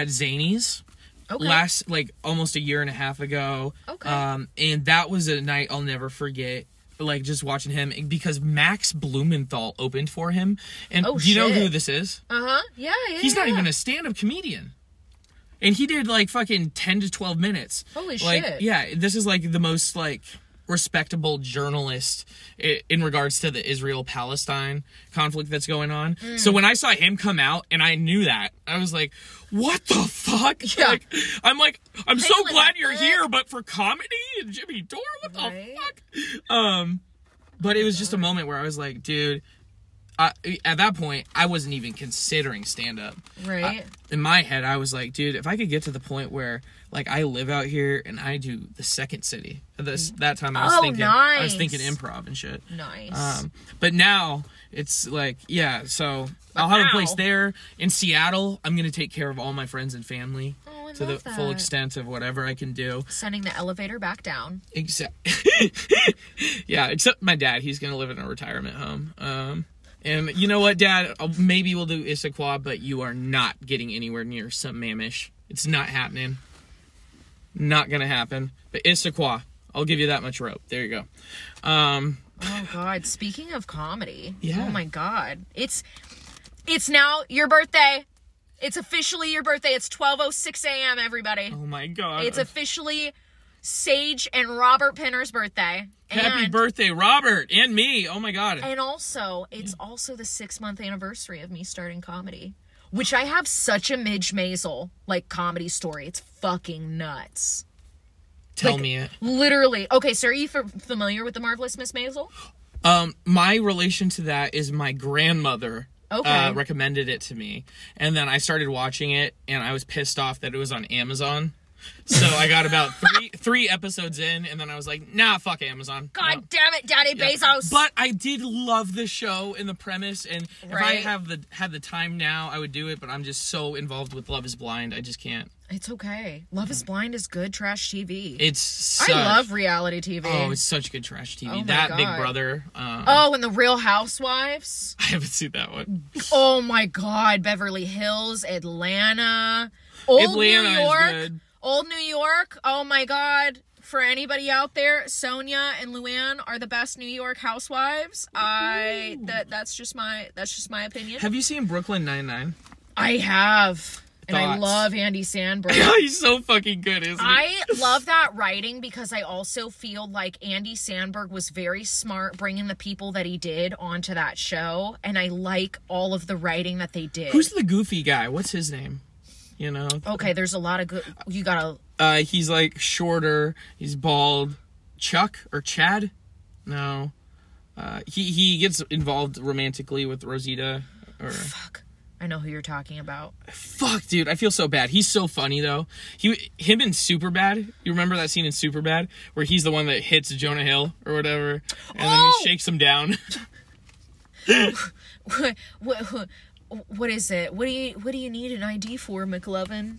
Zany's. Okay. Almost a year and a half ago. Okay. And that was a night I'll never forget. Like, just watching him, because Max Blumenthal opened for him. And do you know who this is? Yeah. He's not even a stand-up comedian. And he did, like, fucking 10 to 12 minutes. Holy shit. Yeah, this is, like, the most, like... respectable journalist in regards to the Israel-Palestine conflict that's going on. So when I saw him come out and I knew that, I was like, what the fuck? Yeah. I'm so glad you're here, but for comedy and Jimmy Dore, what the fuck? But it was just a moment where I was like, dude, at that point, I wasn't even considering stand-up. Right. In my head, I was like, dude, if I could get to the point where, like, I live out here and I do the second city. That time I was thinking improv and shit. Nice. But now it's like, yeah, so I'll have a place there. In Seattle, I'm going to take care of all my friends and family to the full extent of whatever I can do. Sending the elevator back down. Yeah, except my dad. He's going to live in a retirement home. And you know what, Dad? Maybe we'll do Issaquah, but you are not getting anywhere near some Mamish. It's not happening. Not gonna happen. But Issaquah, I'll give you that much rope. There you go. Oh God! Speaking of comedy, yeah. Oh my God! It's now your birthday. It's officially your birthday. It's 12:06 a.m. Everybody. Oh my God! It's officially Sage and Robert Pinner's birthday. Happy birthday, Robert, and me. Oh my God. And also, it's also the 6-month anniversary of me starting comedy, which I have such a Midge Maisel, like, comedy story. It's fucking nuts. Tell me it. Literally. Okay, so are you familiar with The Marvelous Miss Maisel? My relation to that is my grandmother recommended it to me. And then I started watching it, and I was pissed off that it was on Amazon. So I got about three episodes in, and then I was like, nah, fuck Amazon. God damn it, Daddy Bezos. But I did love the show and the premise, and if I had the time now, I would do it, but I'm just so involved with Love is Blind, I just can't. It's okay. Love is Blind is good trash TV. I love reality TV. Oh, it's such good trash TV. Oh that God. Big Brother. And The Real Housewives. I haven't seen that one. Oh my God. Beverly Hills, Atlanta. New York. Is good. Old New York, oh my God. For anybody out there, Sonia and Luann are the best New York housewives. That's just my opinion. Have you seen Brooklyn Nine-Nine? I have. And I love Andy Samberg. He's so fucking good, isn't he? I love that writing because I also feel like Andy Samberg was very smart bringing the people that he did onto that show. And I like all of the writing that they did. Who's the goofy guy? What's his name? You know? Okay, there's a lot of good... You gotta... He's, like, shorter. He's bald. Chuck? Or Chad? No. He gets involved romantically with Rosita. Fuck. I know who you're talking about. Fuck, dude. I feel so bad. He's so funny, though. Him in Superbad. You remember that scene in Superbad? Where he's the one that hits Jonah Hill or whatever. And then he shakes him down. What is it? What do you need an ID for, McLovin?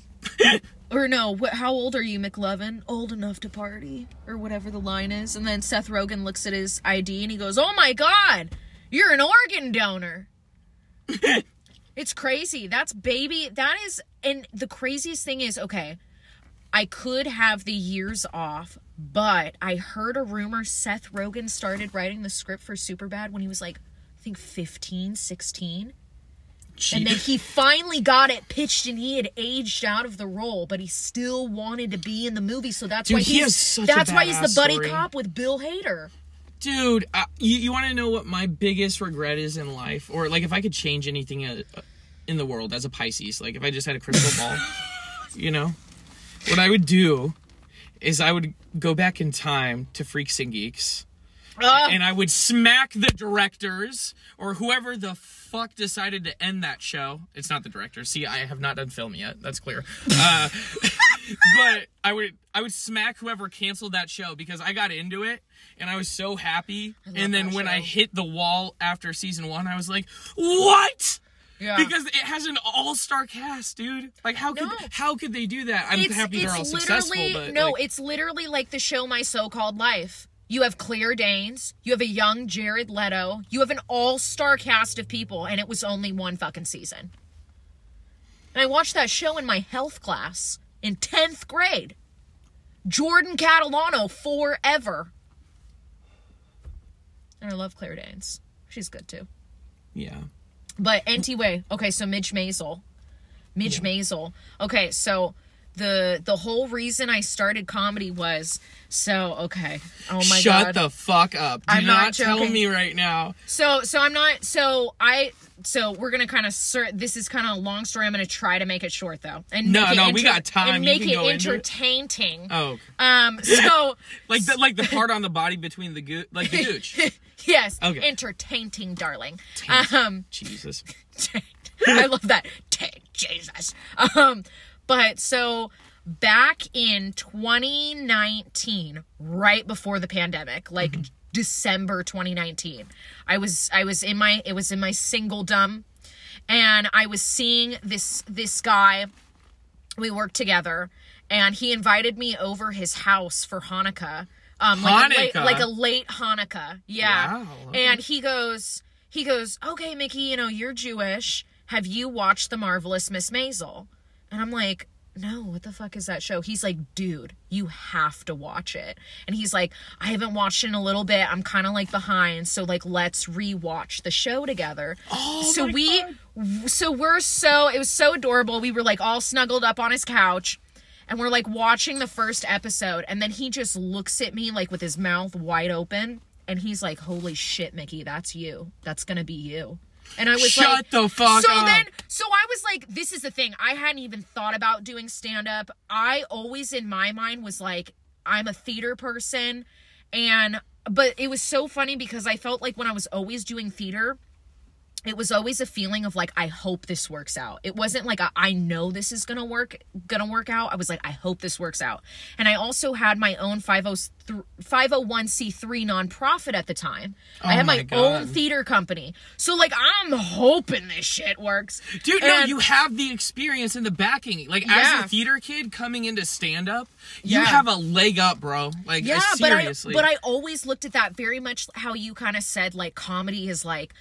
Or no, how old are you, McLovin? Old enough to party, or whatever the line is. And then Seth Rogen looks at his ID and he goes, "Oh my God, you're an organ donor." It's crazy. That is, and the craziest thing is, okay, I could have the years off, but I heard a rumor Seth Rogen started writing the script for Superbad when he was like, I think 15, 16. And then he finally got it pitched and he had aged out of the role, but he still wanted to be in the movie. So that's why he's the buddy cop with Bill Hader. Dude, you want to know what my biggest regret is in life? Or, like, if I could change anything in the world as a Pisces, like, if I just had a crystal ball, you know? What I would do is I would go back in time to Freaks and Geeks. And I would smack the directors or whoever the fuck decided to end that show. It's not the directors. See, I have not done film yet. That's clear. But I would smack whoever canceled that show because I got into it and I was so happy. And then when I hit the wall after season 1, I was like, what? Yeah. Because it has an all-star cast, dude. Like, how could they do that? I'm happy they're all successful, but... No, it's literally like the show My So-Called Life. You have Claire Danes, you have a young Jared Leto, you have an all-star cast of people, and it was only one fucking season. And I watched that show in my health class in 10th grade. Jordan Catalano forever. And I love Claire Danes. She's good, too. Yeah. But anyway, okay, so Midge Maisel. Okay, so the whole reason I started comedy was okay. Oh my god. Shut the fuck up. Do I'm not joking. tell me right now. So we're gonna kind of this is kind of a long story. I'm gonna try to make it short though. And we got time. And You make can it go into entertaining. Oh. So like the part on the body between the gooch. Yes. Okay. Entertaining, darling. Jesus. I love that. Jesus. But so back in 2019, right before the pandemic, like December 2019, it was in my singledom, and I was seeing this guy. We worked together, and he invited me over his house for Hanukkah. Like a late Hanukkah. Yeah. Wow, okay. And he goes, okay, Mickie, you're Jewish. Have you watched The Marvelous Miss Maisel? And I'm like, no, what the fuck is that show? He's like, dude, you have to watch it. And he's like, I haven't watched it in a little bit. I'm kind of like behind. So like, let's rewatch the show together. Oh, so it was so adorable. We were like all snuggled up on his couch, and we're like watching the first episode. And then he just looks at me like with his mouth wide open. And he's like, holy shit, Mickie, that's you. That's going to be you. And I was Shut the fuck up. So I was like, this is the thing. I hadn't even thought about doing stand-up. I always, in my mind, was like, I'm a theater person. But it was so funny because I felt like when I was always doing theater, it was always a feeling of like, I hope this works out. It wasn't like I know this is gonna work out. I was like, I hope this works out. And I also had my own 501c3 nonprofit at the time. I had my own theater company. So like, I'm hoping this shit works. Dude, no, you have the experience and the backing. Like, as a theater kid coming into stand-up, you have a leg up, bro. Like, seriously. But I always looked at that very much how you kind of said, like, comedy is like,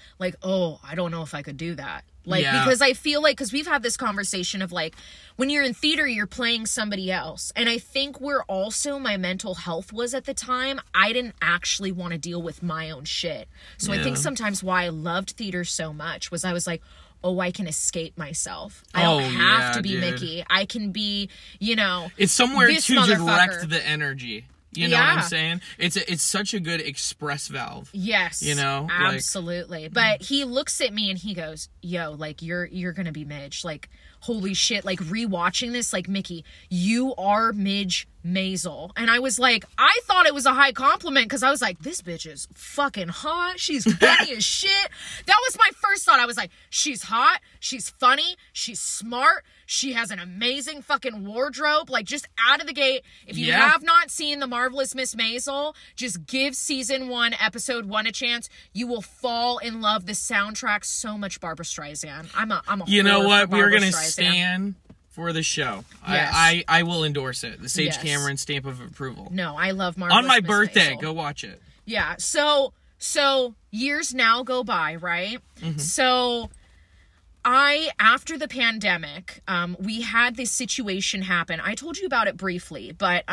oh, I don't know if I could do that. Like, because I feel like, because we've had this conversation of like, when you're in theater, you're playing somebody else. And I think where also my mental health was at the time, I didn't actually want to deal with my own shit. So I think sometimes why I loved theater so much was I was like, oh, I can escape myself. I don't have to be Mickie. I can be, it's somewhere to direct the energy. You know what I'm saying? It's such a good express valve. Yes. Absolutely. Like, but he looks at me and he goes, yo, like, you're gonna be Midge. Like, holy shit, like, rewatching this, like, Mickie, you are Midge Maisel. And I was like, I thought it was a high compliment because I was like, this bitch is fucking hot. She's funny as shit. That was my first thought. I was like, she's hot. She's funny. She's smart. She has an amazing fucking wardrobe. Like, just out of the gate. If you have not seen The Marvelous Miss Maisel, just give season 1, episode 1 a chance. You will fall in love. The soundtrack, so much Barbra Streisand. I'm a You know what? We're going to stand for the show. Yes. I will endorse it. The Sage Cameron stamp of approval. No, I love Marvelous On my Miss birthday, Maisel. go watch it. Yeah. So years now go by, right? Mm-hmm. So after the pandemic, we had this situation happen. I told you about it briefly, but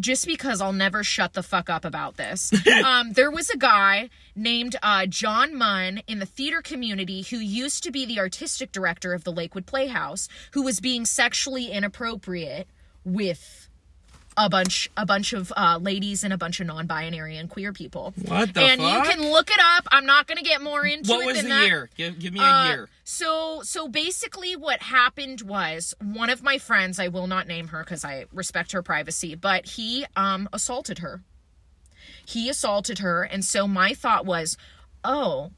just because I'll never shut the fuck up about this. There was a guy named John Munn in the theater community who used to be the artistic director of the Lakewood Playhouse, who was being sexually inappropriate with a bunch of ladies and a bunch of non-binary and queer people. What the fuck? And you can look it up. I'm not going to get more into what it was than the that. year? Give me a year. So basically what happened was one of my friends, I will not name her because I respect her privacy, but he assaulted her. And so my thought was, oh,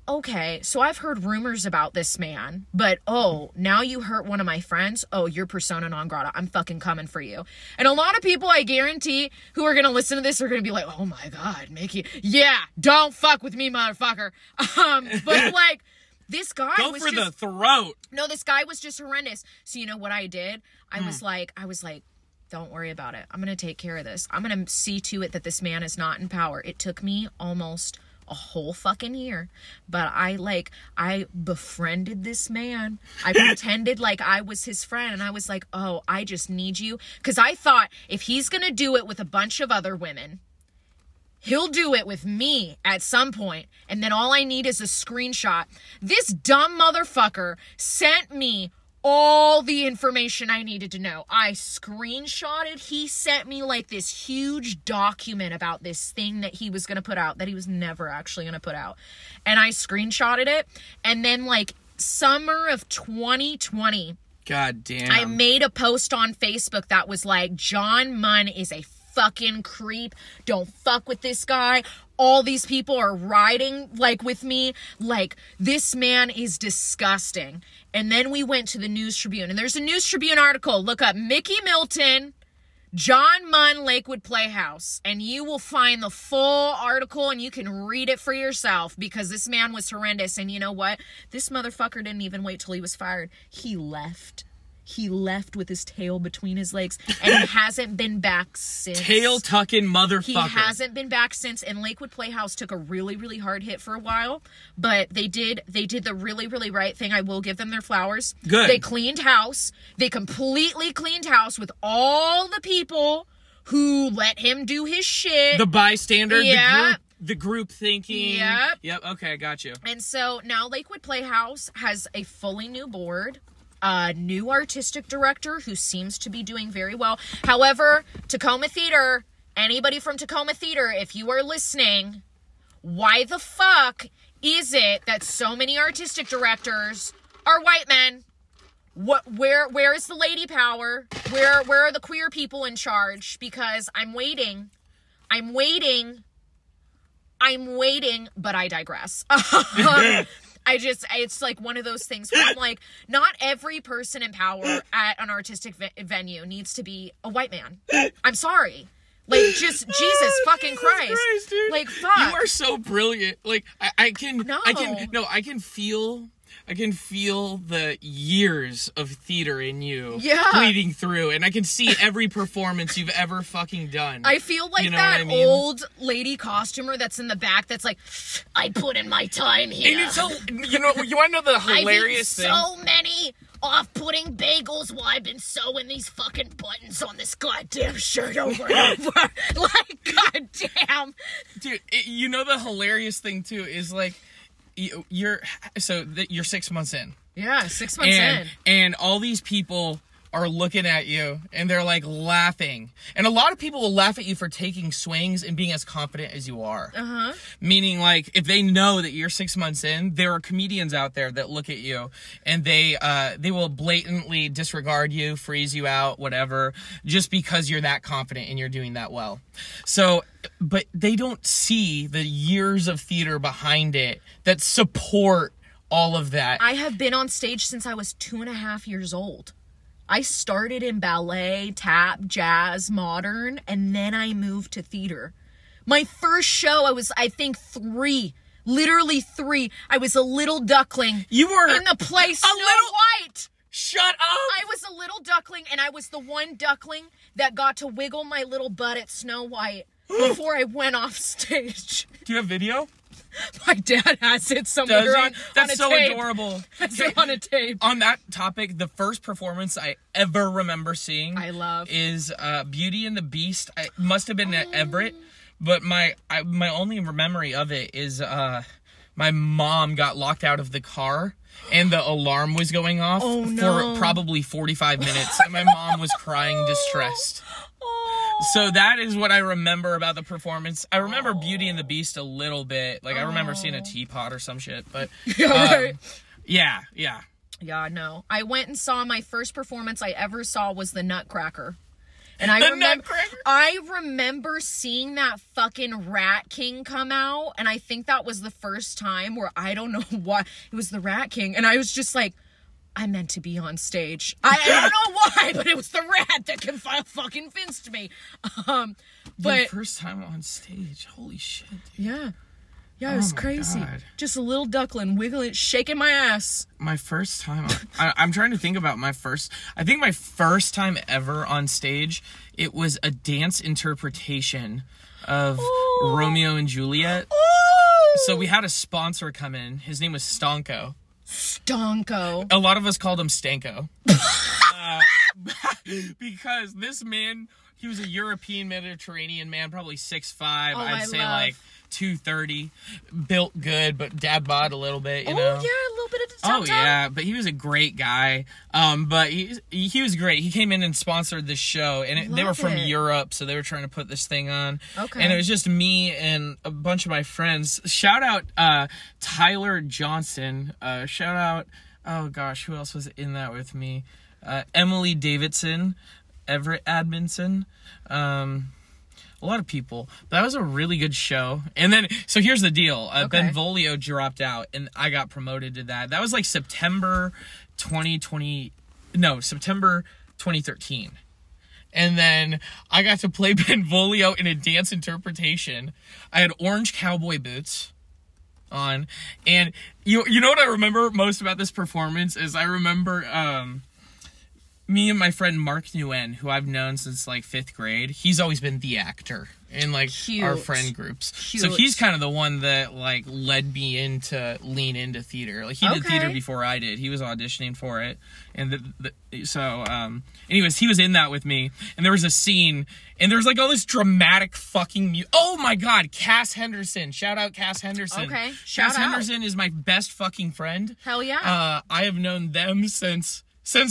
okay, so I've heard rumors about this man, but now you hurt one of my friends? Oh, you're persona non grata. I'm fucking coming for you. And a lot of people, I guarantee, who are going to listen to this are going to be like, oh my God, Mickie. Yeah, don't fuck with me, motherfucker. But like, this guy Go was for the throat. No, this guy was just horrendous. So you know what I did? I was like, don't worry about it. I'm going to take care of this. I'm going to see to it that this man is not in power. It took me almost a whole fucking year, but I befriended this man. I pretended like I was his friend, and I was like, oh, I just need you, because I thought if he's gonna do it with a bunch of other women, he'll do it with me at some point, and then all I need is a screenshot. This dumb motherfucker sent me all the information I needed to know. I screenshotted. He sent me like this huge document about this thing that he was going to put out that he was never actually going to put out. And I screenshotted it. And then like summer of 2020, God damn, I made a post on Facebook that was like, John Munn is a fucking creep. Don't fuck with this guy. All these people are riding like with me. Like, this man is disgusting. And then we went to the News Tribune, and there's a News Tribune article. Look up Mickie Milton, John Munn, Lakewood Playhouse, and you will find the full article, and you can read it for yourself, because this man was horrendous. And you know what? This motherfucker didn't even wait till he was fired. He left. He left with his tail between his legs, and he hasn't been back since. Tail tucking motherfucker. He hasn't been back since, and Lakewood Playhouse took a really, really hard hit for a while, but they did the really, really right thing. I will give them their flowers. Good. They cleaned house. They completely cleaned house with all the people who let him do his shit. The bystander, yeah. the group thinking. Yep. Okay, got you. And so now Lakewood Playhouse has a fully new board. A new artistic director who seems to be doing very well. However, Tacoma Theater, anybody from Tacoma Theater, if you are listening, why the fuck is it that so many artistic directors are white men? Where is the lady power? Where are the queer people in charge? Because I'm waiting, but I digress. It's like one of those things where I'm like, not every person in power at an artistic venue needs to be a white man. I'm sorry. Like, just, Jesus fucking Christ. Dude. Like, fuck. You are so brilliant. Like, I can feel the years of theater in you bleeding through, and I can see every performance you've ever fucking done. I feel like that old lady costumer that's in the back that's like, I put in my time here. And it's so, you want to know the hilarious thing? so many off-putting bagels while I've been sewing these fucking buttons on this goddamn shirt over and over. Like, goddamn. Dude, you know the hilarious thing, too, is like, you're 6 months in. Yeah, 6 months in. And all these people are looking at you, and they're, like, laughing. And a lot of people will laugh at you for taking swings and being as confident as you are. Uh-huh. Meaning, like, if they know that you're 6 months in, there are comedians out there that look at you, and they will blatantly disregard you, freeze you out, whatever, just because you're that confident and you're doing that well. So, but they don't see the years of theater behind it that support all of that. I have been on stage since I was 2.5 years old. I started in ballet, tap, jazz, modern, and then I moved to theater. My first show, I was, I think, 3. Literally 3. I was a little duckling. You were in the play Snow White. Shut up! I was a little duckling, and I was the one duckling that got to wiggle my little butt at Snow White before I went off stage. Do you have video? My dad has it somewhere on That's a so tape. adorable. That's on a tape. On that topic, the first performance I ever remember seeing is Beauty and the Beast. It must have been at Everett, but my only memory of it is my mom got locked out of the car and the alarm was going off for probably 45 minutes, and my mom was crying distressed. So that is what I remember about the performance. I remember Beauty and the Beast a little bit. Like, I remember seeing a teapot or some shit, but yeah. Yeah, no. I went and saw, my first performance I ever saw was the Nutcracker. And I remember seeing that fucking Rat King come out, and I think that was the first time where I don't know why it was the Rat King, and I was just like, I meant to be on stage. I don't know why, but it was the rat that fucking convinced me. But your first time on stage, holy shit, dude. Yeah, it was crazy. God. Just a little duckling, wiggling, shaking my ass. My first time, I'm trying to think about my first. I think my first time ever on stage, it was a dance interpretation of Romeo and Juliet. So we had a sponsor come in. His name was Stonko. Stonko. A lot of us called him Stanko. Because this man, he was a European Mediterranean man, probably 6'5", I'd say like 230, built good, but dad bod a little bit, you know? Yeah, a little bit of Tum Oh Tum? yeah, but he was a great guy. But he was great. He came in and sponsored this show, and they were from Europe, so they were trying to put this thing on. Okay. And it was just me and a bunch of my friends. Shout out Tyler Johnson. Shout out, oh gosh, who else was in that with me? Emily Davidson, Everett Adminson. A lot of people. But that was a really good show. And then, so here's the deal. Benvolio dropped out, and I got promoted to that. That was like September 2013. And then I got to play Benvolio in a dance interpretation. I had orange cowboy boots on. And you know what I remember most about this performance is I remember me and my friend Mark Nguyen, who I've known since like 5th grade. He's always been the actor in like our friend groups. Cute. So he's kind of the one that like led me lean into theater. Like he did theater before I did. He was auditioning for it. And anyways, he was in that with me. And there was a scene and there was like all this dramatic fucking music. Oh my God, Cass Henderson. Shout out Cass Henderson. Okay. Cass Henderson is my best fucking friend. Hell yeah. I have known them since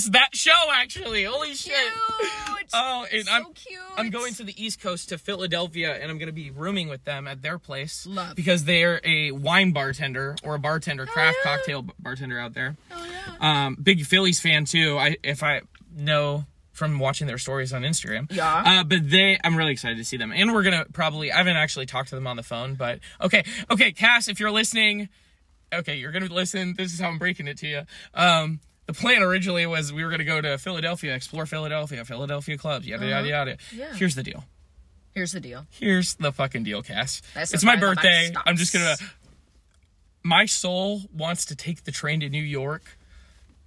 that show, actually. Holy shit. Cute. Oh, and so cute. I'm going to the East Coast to Philadelphia, and I'm going to be rooming with them at their place. Love. Because they're a wine bartender or a bartender, craft cocktail bartender out there. Oh, yeah. Big Phillies fan, too, if I know from watching their stories on Instagram. Yeah. But I'm really excited to see them. And we're going to I haven't actually talked to them on the phone, but okay, Cass, if you're listening, okay, you're going to listen. This is how I'm breaking it to you. The plan originally was we were going to go to Philadelphia, explore Philadelphia clubs, yada, yada, yada. Yeah. Here's the deal. Here's the fucking deal, Cass. That's it's my birthday. I'm just going to... My soul wants to take the train to New York,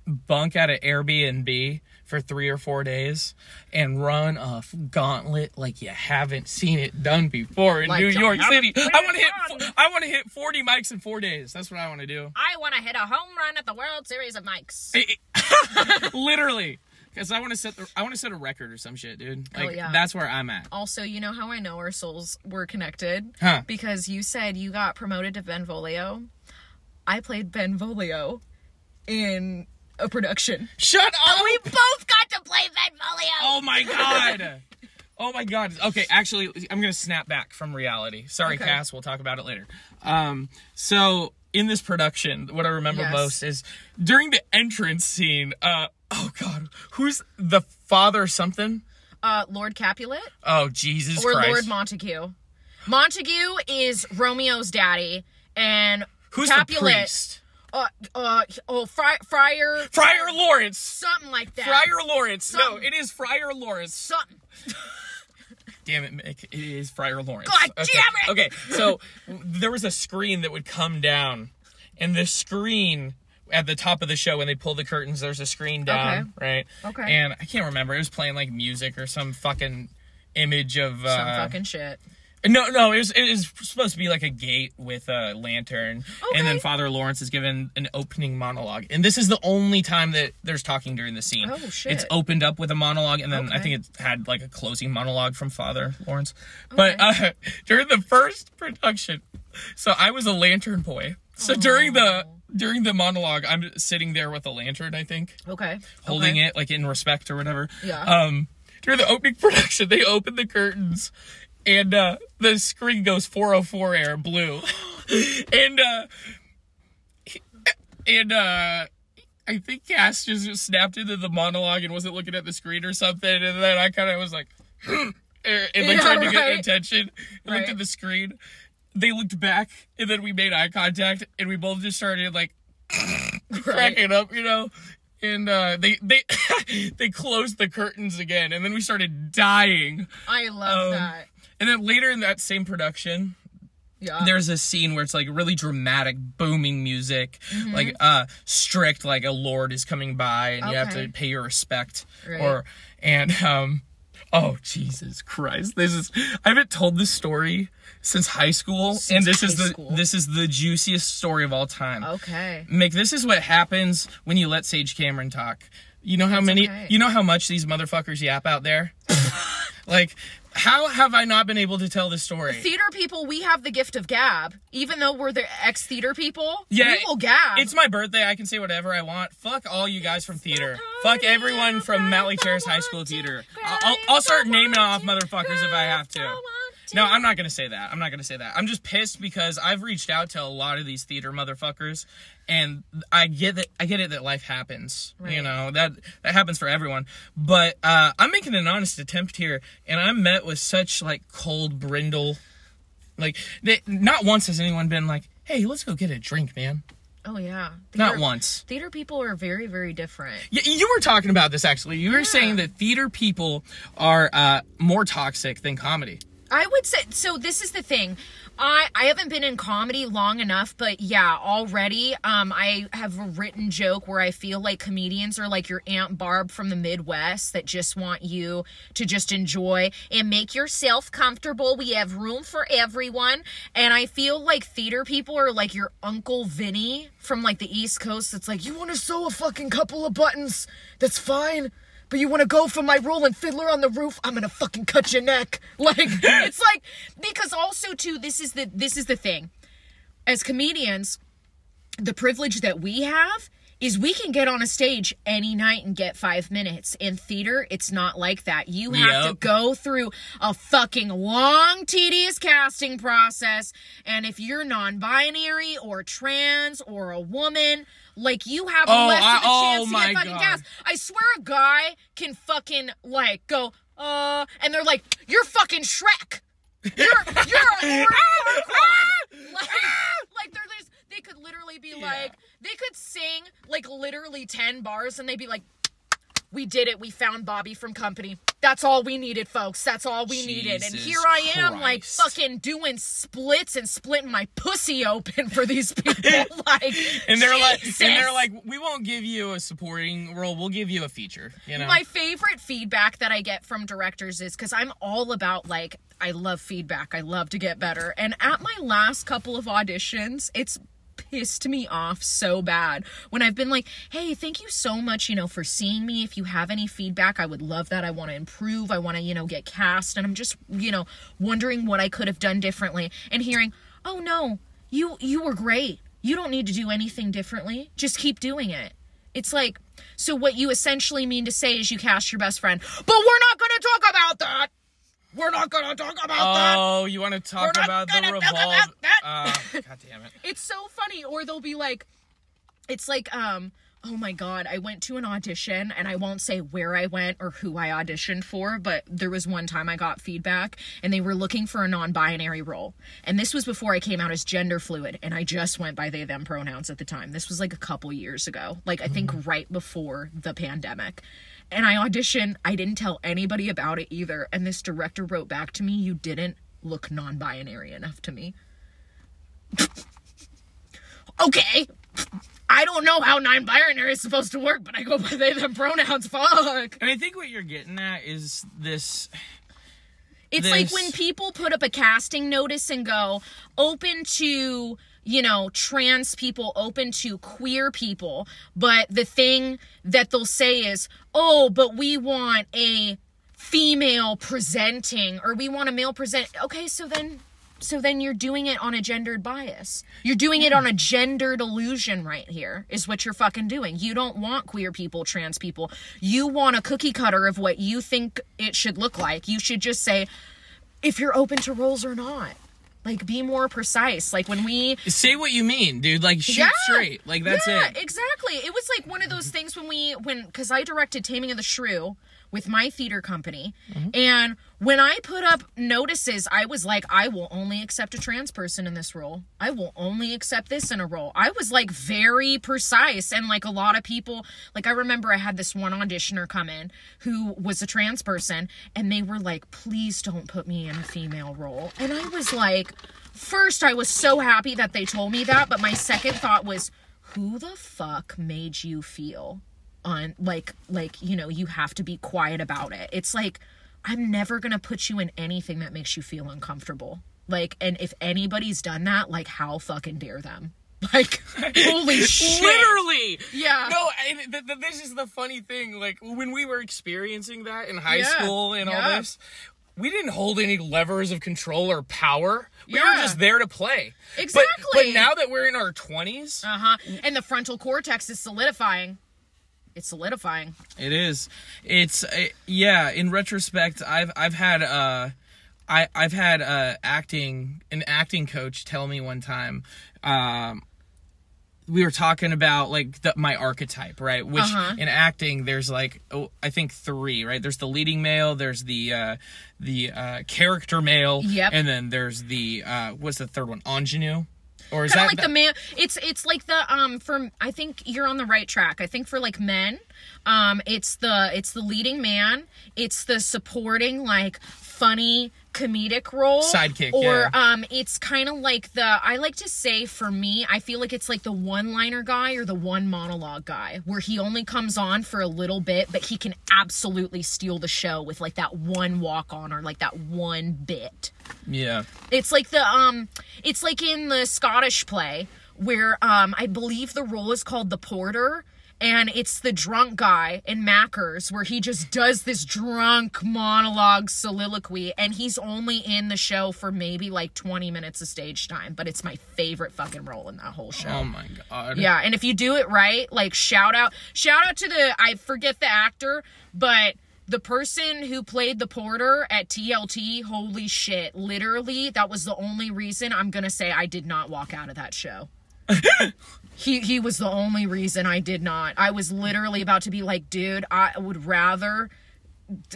bunk at an Airbnb for 3 or 4 days, and run a gauntlet like you haven't seen it done before in New York City. I want to hit 40 mics in 4 days. That's what I want to do. I want to hit a home run at the World Series of mics. Literally. Because I want to set a record or some shit, dude. Like, that's where I'm at. Also, you know how I know our souls were connected? Huh. Because you said you got promoted to Benvolio. I played Benvolio in a production. Shut up! And we both got to play Benvolio! Oh my God! Oh my God. Okay, actually, I'm going to snap back from reality. Sorry, Cass, we'll talk about it later. So, in this production, what I remember most is during the entrance scene, oh God, who's the father something? Lord Capulet. Oh, Jesus or Christ. Lord Montague. Montague is Romeo's daddy, and who's Capulet, the priest? Friar Lawrence. Something like that. Friar Lawrence. Something. No, it is Friar Lawrence. Something. Damn it, Mick. It is Friar Lawrence. God damn it! Okay, so there was a screen that would come down, and the screen at the top of the show, when they pull the curtains, there's a screen down, right? Okay. And I can't remember. It was playing like music or some fucking image of some fucking shit. No, it was supposed to be like a gate with a lantern, and then Father Lawrence is given an opening monologue, and this is the only time that there's talking during the scene. Oh shit! It's opened up with a monologue, and then I think it had like a closing monologue from Father Lawrence. But during the first production, so I was a lantern boy. So during the monologue, I'm sitting there with a lantern, I think. Okay. Holding it like in respect or whatever. Yeah. During the opening production, they open the curtains. And the screen goes 404 air blue. and I think Cass just snapped into the monologue and wasn't looking at the screen or something. And then I kind of was like, and like tried to get attention. I looked at the screen. They looked back, and then we made eye contact, and we both just started like cracking up, you know. And they closed the curtains again, and then we started dying. I love that. And then later in that same production, there's a scene where it's like really dramatic, booming music, like strict, like a lord is coming by, and you have to pay your respect. Right. Oh Jesus Christ! I haven't told this story since high school, and this is the juiciest story of all time. Okay. Mick, this is what happens when you let Sage Cameron talk. You know how you know how much these motherfuckers yap out there? Like, How have I not been able to tell this story? Theater people, we have the gift of gab. Even though we're the ex-theater people, yeah, we will gab. It's my birthday. I can say whatever I want. Fuck all you guys from theater. Fuck everyone from Motley Terrace High School Theater. I'll start naming off motherfuckers if I have to. No, I'm not going to say that. I'm just pissed because I've reached out to a lot of these theater motherfuckers, and I get it that life happens. Right. You know, that happens for everyone. But I'm making an honest attempt here, and I'm met with such, like, cold, brindle, like, not once has anyone been like, hey, let's go get a drink, man. Oh, yeah. Not once. Theater people are very, very different. You were talking about this, actually. You were saying that theater people are more toxic than comedy. I would say, so this is the thing. I haven't been in comedy long enough, but yeah, already, I have a written joke where I feel like comedians are like your Aunt Barb from the Midwest that just want you to just enjoy and make yourself comfortable. We have room for everyone. And I feel like theater people are like your Uncle Vinny from like the East Coast. That's like, you want to sew a fucking couple of buttons? That's fine. But you want to go for my role in Fiddler on the Roof? I'm going to fucking cut your neck. Like, it's like, because also too, this is the thing. As comedians, the privilege that we have is we can get on a stage any night and get 5 minutes. In theater, it's not like that. You have to go through a fucking long, tedious casting process. And if you're non-binary or trans or a woman, like, you have less of a chance to get fucking cast. I swear a guy can fucking, like, go, and they're like, you're fucking Shrek. You're like, they could literally be like, they could sing, like, literally 10 bars, and they'd be like, we did it. We found Bobby from Company. That's all we needed, folks. That's all we needed. And here I am, like, fucking doing splits and splitting my pussy open for these people. Like, and they're like, we won't give you a supporting role. We'll give you a feature. You know. My favorite feedback that I get from directors is, because I'm all about, like, I love feedback. I love to get better. And at my last couple of auditions, it's pissed me off so bad when I've been like, hey, thank you so much, you know, for seeing me. If you have any feedback, I would love that. I want to improve. I want to, you know, get cast. And I'm just, you know, wondering what I could have done differently, and hearing, oh no, you were great. You don't need to do anything differently. Just keep doing it. It's like, so what you essentially mean to say is you cast your best friend, but we're not going to talk about that. We're not going to talk about that. Oh, you want to talk about the Revolve? God damn it. It's so funny. Or they'll be like, it's like, oh my God, I went to an audition, and I won't say where I went or who I auditioned for, but there was one time I got feedback, and they were looking for a non-binary role. And this was before I came out as gender fluid, and I just went by they, them pronouns at the time. This was like a couple years ago. Like, I think right before the pandemic. And I auditioned. I didn't tell anybody about it either. And this director wrote back to me, you didn't look non-binary enough to me. Okay. I don't know how non-binary is supposed to work, but I go by they, them pronouns. Fuck. And I think what you're getting at is this. It's like when people put up a casting notice and go, open to, you know, trans people, open to queer people. But the thing that they'll say is, oh, but we want a female presenting, or we want a male present. Okay, so then you're doing it on a gendered bias. You're doing it on a gendered illusion right here, is what you're fucking doing. You don't want queer people, trans people. You want a cookie cutter of what you think it should look like. You should just say, if you're open to roles or not. Like, be more precise. Like, when we... Say what you mean, dude. Like, shoot straight. Like, that's it. Yeah, exactly. It was like one of those things because I directed Taming of the Shrew with my theater company. Mm-hmm. And when I put up notices, I was like, I will only accept a trans person in this role. I will only accept this in a role. I was, like, very precise. And, like, a lot of people, like, I remember I had this one auditioner come in who was a trans person, and they were like, please don't put me in a female role. And I was like, first, I was so happy that they told me that, but my second thought was, who the fuck made you feel on, like, you know, you have to be quiet about it? It's like, I'm never gonna put you in anything that makes you feel uncomfortable. Like, and if anybody's done that, like, how fucking dare them? Like, holy shit. Literally. Yeah. No, and this is the funny thing. Like, when we were experiencing that in high school and all this, we didn't hold any levers of control or power. We were Yeah. just there to play. Exactly. But now that we're in our 20s. And the frontal cortex is solidifying. It's solidifying. It is. It's yeah. In retrospect, I've had an acting coach tell me one time. We were talking about like my archetype, right? Which in acting, there's like I think 3, right? There's the leading male, there's the character male, and then there's the what's the third one? Ingenue. Or is Kinda that like the man? It's like the for I think you're on the right track. I think for like men, it's the leading man. It's the supporting like funny comedic role, sidekick, or it's kind of like I like to say for me, I feel like it's like the one-liner guy or the one monologue guy where he only comes on for a little bit, but he can absolutely steal the show with like that one walk-on or like that one bit. Yeah. It's like it's like in the Scottish play where I believe the role is called the porter, and it's the drunk guy in Mackers where he just does this drunk monologue soliloquy, and he's only in the show for maybe like 20 minutes of stage time, but it's my favorite fucking role in that whole show. Oh my God. Yeah, and if you do it right, like shout out to I forget the actor, but the person who played the porter at TLT, holy shit, literally, that was the only reason I'm gonna say I did not walk out of that show. He was the only reason I did not. I was literally about to be like, dude, I would rather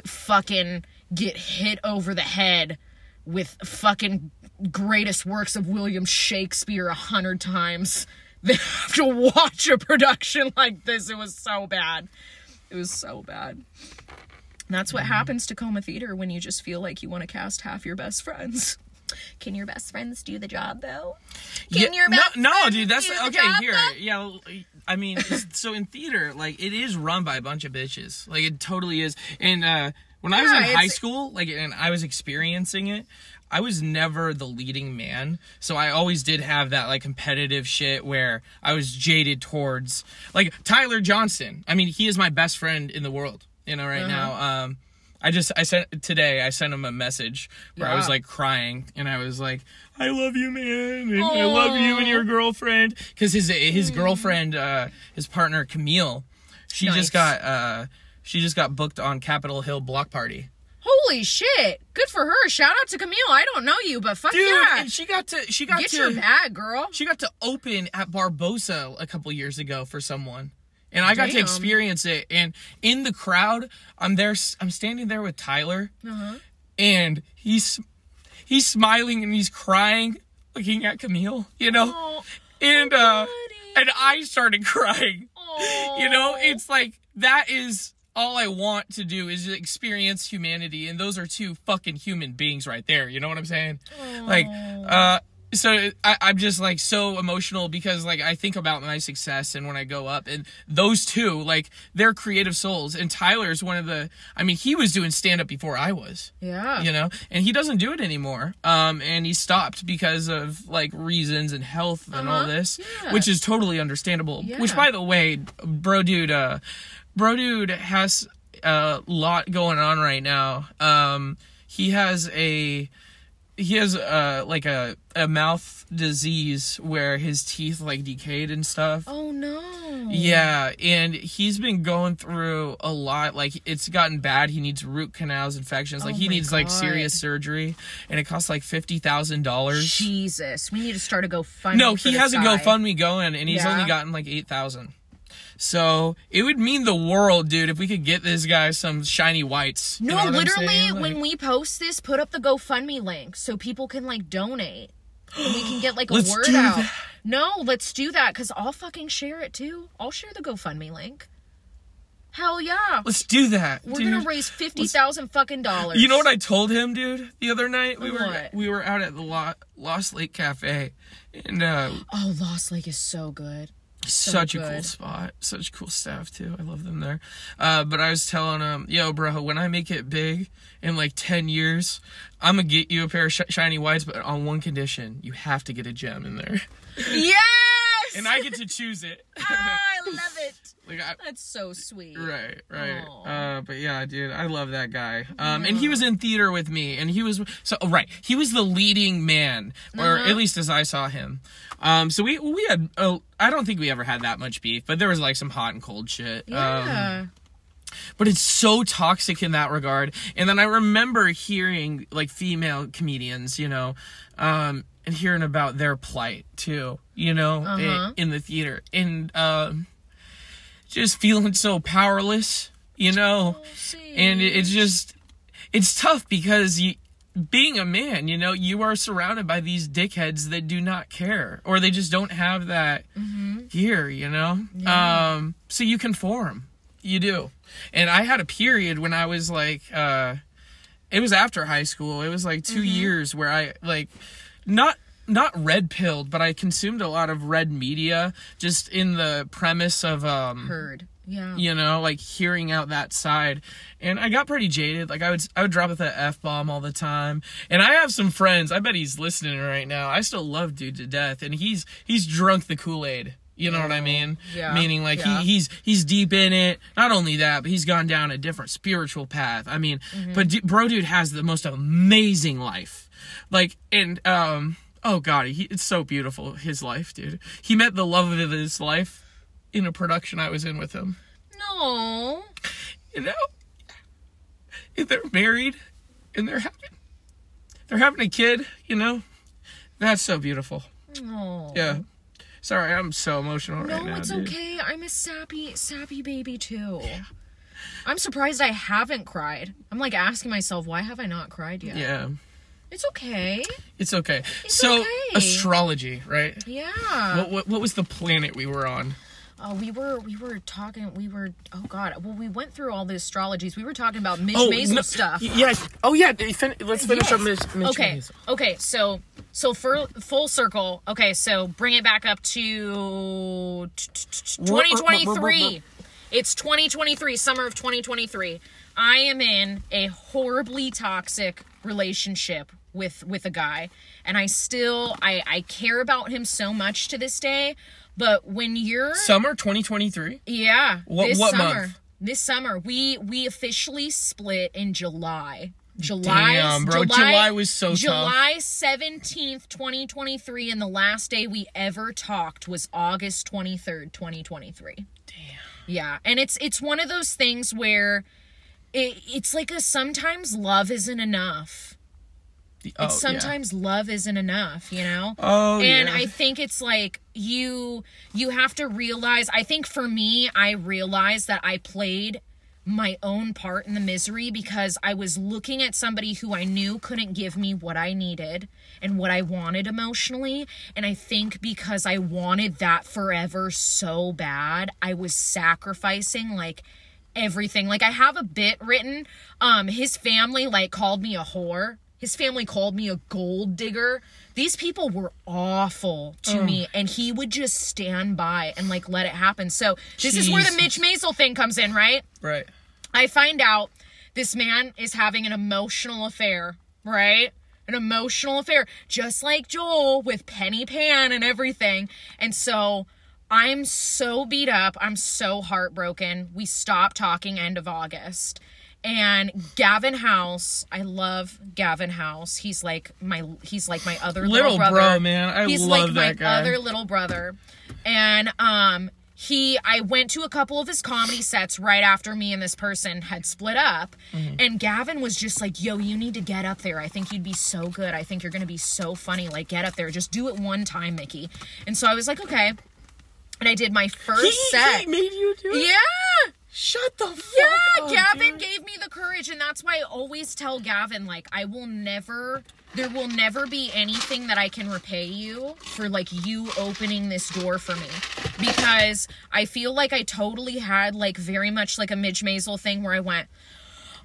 fucking get hit over the head with fucking greatest works of William Shakespeare 100 times than have to watch a production like this. It was so bad. It was so bad. And that's what happens to Coma Theater when you just feel like you want to cast half your best friends. Can your best friends do the job, though? No, dude, that's okay. Job, here, though? yeah. I mean, so in theater, like it is run by a bunch of bitches. Like it totally is. And when I was in high school, like, and I was experiencing it, I was never the leading man. So I always did have that like competitive shit where I was jaded towards like Tyler Johnson. I mean, he is my best friend in the world. You know, right now. I sent him a message where I was like crying, and I was like, I love you, man, and I love you and your girlfriend, because his girlfriend, his partner Camille, she just got booked on Capitol Hill Block Party. Holy shit! Good for her. Shout out to Camille. I don't know you, but fuck dude, yeah. And she got get your bag, girl. She got to open at Barbosa a couple years ago for someone. And I got to experience it. And in the crowd, I'm standing there with Tyler. And he's smiling and he's crying, looking at Camille, you know? Oh, and I started crying. Oh. You know, it's like, that is all I want to do is experience humanity. And those are 2 fucking human beings right there. You know what I'm saying? Oh. Like, so I'm just like so emotional because like I think about my success and when I go up, and those 2, like, they're creative souls. And Tyler's one of the, I mean, he was doing stand up before I was. Yeah. You know, and he doesn't do it anymore. And he stopped because of like reasons and health and all this, which is totally understandable. Yeah. Which, by the way, bro dude has a lot going on right now. He has like a mouth disease where his teeth like decayed and stuff. Oh no. Yeah, and he's been going through a lot. Like, it's gotten bad. He needs root canals infections. Like, he needs like serious surgery, and it costs like $50,000. Jesus, we need to start a GoFundMe. No, he has a GoFundMe going, and he's only gotten like 8,000. So it would mean the world, dude, if we could get this guy some shiny whites. No, you know literally, like, when we post this, put up the GoFundMe link so people can like donate. And we can get like a word out. That. No, let's do that, because I'll fucking share it too. I'll share the GoFundMe link. Hell yeah. Let's do that. We're gonna raise $50,000 fucking dollars. You know what I told him, dude, the other night? We were out at the Lost Lake Cafe, and oh, Lost Lake is so good. Such a cool spot. Such cool staff, too. I love them there. But I was telling him, yo, bro, when I make it big in like 10 years, I'm going to get you a pair of shiny whites, but on one condition. You have to get a gem in there. Yes! And I get to choose it. I love it. Like, That's so sweet. Right. But yeah, dude, I love that guy. And he was in theater with me, and he was he was the leading man, or at least as I saw him. So we had, I don't think we ever had that much beef, but there was like some hot and cold shit. Yeah. But it's so toxic in that regard. And then I remember hearing like female comedians, you know, and hearing about their plight too, you know, in the theater, and just feeling so powerless, you know. And it's tough because being a man, you know, you are surrounded by these dickheads that do not care, or they just don't have that gear, you know. So you conform. You do. And I had a period when I was like, it was after high school. It was like 2 years where I like, not red pilled, but I consumed a lot of red media just in the premise of, heard. Yeah. You know, like hearing out that side. And I got pretty jaded. Like I would drop the F-bomb all the time. And I have some friends, I bet he's listening right now. I still love dude to death. And he's drunk the Kool-Aid. You know what I mean? Yeah. Meaning like he's deep in it. Not only that, but he's gone down a different spiritual path. I mean, but bro dude has the most amazing life. Like, and oh god, it's so beautiful, his life, dude. He met the love of his life in a production I was in with him. No. You know? And they're married and they're having a kid, you know? That's so beautiful. Oh. Yeah. Sorry, I'm so emotional right now. No, it's dude. okay. I'm a sappy baby too. Yeah. I'm surprised I haven't cried. I'm like asking myself, why have I not cried yet? Yeah. It's okay. It's okay. It's so, okay. Astrology, right? Yeah. What was the planet we were on? We were talking, oh god, well, we went through all the astrologies. We were talking about Mitch Maisel stuff. Yes. Oh yeah, let's finish up Mitch Maisel. Okay, so for full circle, okay, so bring it back up to 2023. It's 2023, summer of 2023. I am in a horribly toxic relationship with a guy, and I care about him so much to this day. But when you're summer 2023, yeah, what month? This summer, we officially split in July. Damn, bro, July was so tough. July 17th, 2023, and the last day we ever talked was August 23rd, 2023. Damn. Yeah, and it's one of those things where it's like sometimes love isn't enough. Sometimes love isn't enough, you know? Oh, and I think it's like you have to realize, I think for me, I realized that I played my own part in the misery because I was looking at somebody who I knew couldn't give me what I needed and what I wanted emotionally. And I think because I wanted that forever so bad, I was sacrificing like everything. Like I have a bit written, his family like called me a whore. His family called me a gold digger. These people were awful to me, and he would just stand by and, like, let it happen. So this is where the Mitch Maisel thing comes in, right? Right. I find out this man is having an emotional affair, right? An emotional affair, just like Joel with Penny Pan and everything. And so I'm so beat up. I'm so heartbroken. We stopped talking end of August. And Gavin House, I love Gavin House. He's like my other little brother. Bro, man. I love that guy. He's like my other little brother. And I went to a couple of his comedy sets right after me and this person had split up. Mm-hmm. And Gavin was just like, yo, you need to get up there. I think you'd be so good. I think you're going to be so funny. Like, get up there. Just do it one time, Mickie. And so I was like, okay. And I did my first set. He made you do it? Yeah. Shut the fuck up, Gavin dude. gave me the courage, and that's why I always tell Gavin, like, there will never be anything that I can repay you for, like, you opening this door for me. Because I feel like I totally had, like, very much like a Mitch Maisel thing where I went,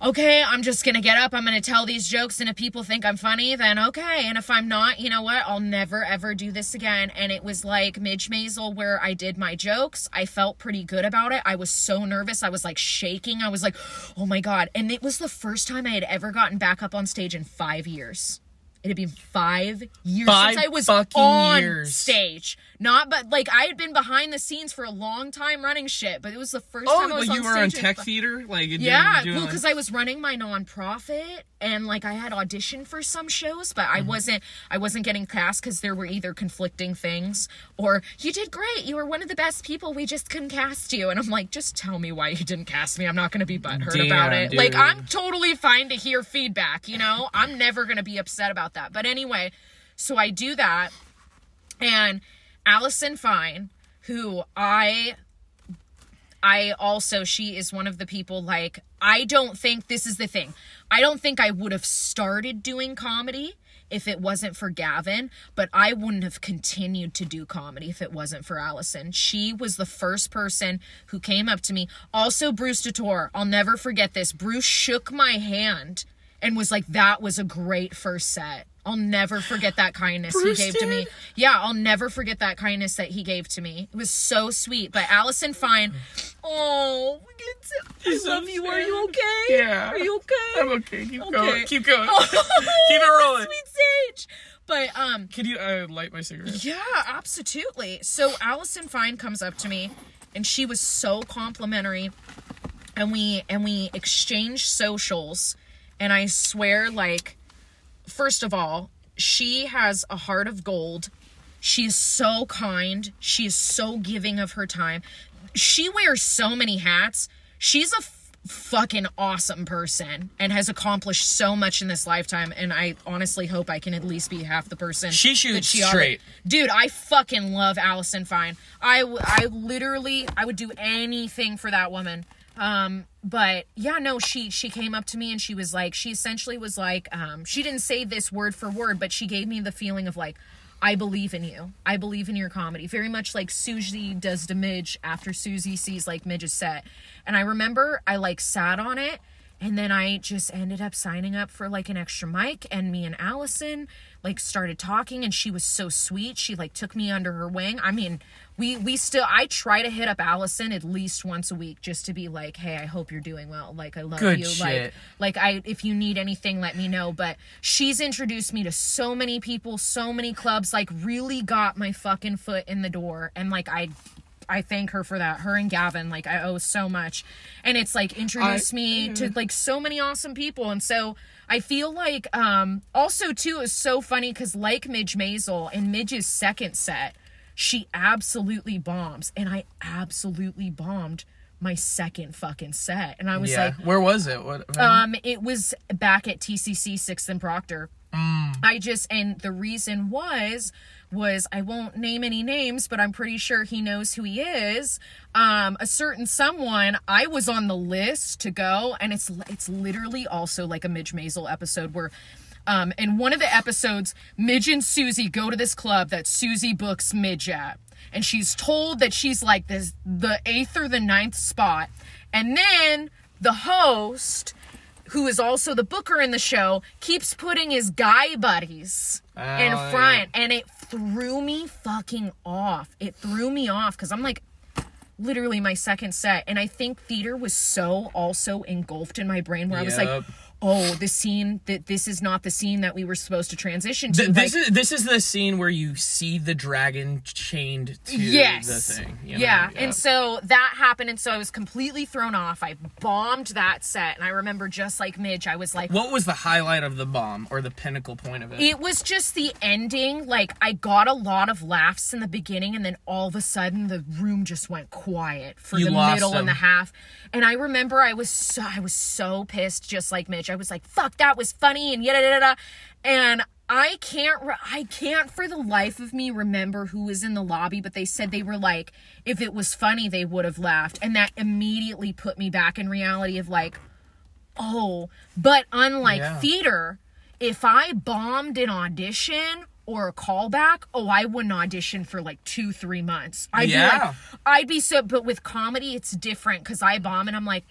okay, I'm just gonna get up, I'm gonna tell these jokes, and if people think I'm funny, then okay, and if I'm not, you know what, I'll never ever do this again. And it was like Mitch Maisel where I did my jokes, I felt pretty good about it, I was so nervous, I was like shaking, I was like, oh my god, and it was the first time I had ever gotten back up on stage in 5 years. It had been 5 years since I was on stage. But like I had been behind the scenes for a long time running shit, but it was the first time I was on you were on stage Tech Theater? Like, yeah, well, because I was running my nonprofit, and like I had auditioned for some shows, but I wasn't getting cast because there were either conflicting things, or you did great, you were one of the best people, we just couldn't cast you. And I'm like, just tell me why you didn't cast me. I'm not going to be butthurt about it. Dude. Like, I'm totally fine to hear feedback, you know? I'm never going to be upset about that. But anyway, so I do that, and Allison Fine, who I also, she is one of the people, like, I don't think, this is the thing, I don't think I would have started doing comedy if it wasn't for Gavin, but I wouldn't have continued to do comedy if it wasn't for Allison. She was the first person who came up to me. Also, Bruce Dutour, I'll never forget this. Bruce shook my hand and was like, that was a great first set. I'll never forget that kindness he gave to me. Yeah, I'll never forget that kindness that he gave to me. It was so sweet. But Allison Fine, I love you. Are you okay? Yeah. Are you okay? I'm okay. Keep going. Keep going. Keep it rolling. Sweet Sage. But can you light my cigarette? Yeah, absolutely. So Allison Fine comes up to me, and she was so complimentary, and we exchanged socials, and I swear, like, first of all, she has a heart of gold. She is so kind. She is so giving of her time. She wears so many hats. She's a fucking awesome person and has accomplished so much in this lifetime. And I honestly hope I can at least be half the person. She shoots straight. Dude, I fucking love Allison Fine. I would do anything for that woman. But yeah, no, she came up to me and she was like, she essentially was like, she didn't say this word for word, but she gave me the feeling of like, I believe in you. I believe in your comedy. Very much like Susie does to Midge after Susie sees like Midge's set. And I remember I like sat on it, and then I just ended up signing up for like an extra mic, and me and Allison like started talking, and she was so sweet. She like took me under her wing. I mean, I try to hit up Allison at least once a week just to be like, hey, I hope you're doing well. Like, I love Good you. Shit. If you need anything, let me know. But she's introduced me to so many people, so many clubs, like really got my fucking foot in the door. And like, I thank her for that. Her and Gavin, like, I owe so much. And it's like introduced me to like so many awesome people. And so I feel like also too is so funny because like Midge Maisel in Midge's second set, she absolutely bombs, and I absolutely bombed my second fucking set. And I was like, where was it? What? It was back at TCC 6th and Proctor. And the reason was I won't name any names, but I'm pretty sure he knows who he is. A certain someone, I was on the list to go, and it's literally also like a Midge Maisel episode where in one of the episodes, Midge and Susie go to this club that Susie books Midge at. And she's told that she's like the 8th or the 9th spot. And then the host, who is also the booker in the show, keeps putting his guy buddies in front. Yeah. And it threw me fucking off. It threw me off because I'm like, literally my second set. And I think theater was so also engulfed in my brain where I was like, oh, the scene, that this is not the scene that we were supposed to transition to. This is the scene where you see the dragon chained to the thing. You know? Yeah, and so that happened, and so I was completely thrown off. I bombed that set, and I remember just like Midge, I was like... What was the highlight of the bomb, or the pinnacle point of it? It was just the ending. Like, I got a lot of laughs in the beginning, and then all of a sudden, the room just went quiet for the middle and the half. And I remember I was so pissed, just like Midge. I was like, fuck, that was funny, and yada. And I can't for the life of me remember who was in the lobby, but they said they were like, if it was funny, they would have laughed. And that immediately put me back in reality of like, oh, but unlike theater, if I bombed an audition or a callback, I wouldn't audition for like 2-3 months. But with comedy, it's different because I bomb and I'm like,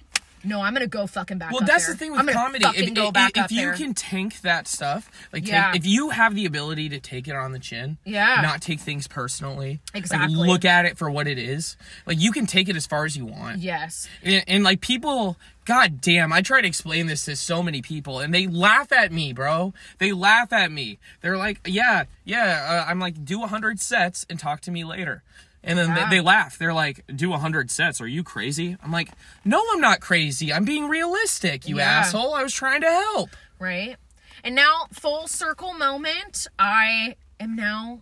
no, I'm gonna go fucking back. Well, that's the thing with comedy. If you can tank that stuff, like if you have the ability to take it on the chin, not take things personally, exactly, like, look at it for what it is. Like, you can take it as far as you want. Yes. And like, people, god damn, I try to explain this to so many people, and they laugh at me, bro. They laugh at me. They're like, I'm like, do 100 sets and talk to me later. And then they laugh. They're like, do 100 sets. Are you crazy? I'm like, no, I'm not crazy. I'm being realistic, you asshole. I was trying to help. Right. And now, full circle moment.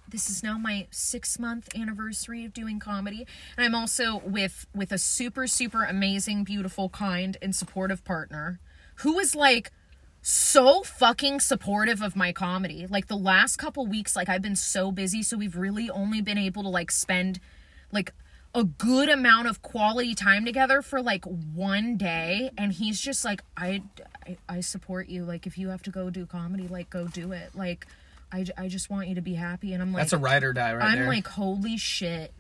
This is now my 6-month anniversary of doing comedy. And I'm also with a super, super amazing, beautiful, kind, and supportive partner who is like so fucking supportive of my comedy. Like, the last couple weeks, like, I've been so busy, so we've really only been able to like spend like a good amount of quality time together for like one day, and he's just like, I support you. Like, if you have to go do comedy, like, go do it. Like, I just want you to be happy. And I'm like, that's a ride or die right there. I'm like, holy shit.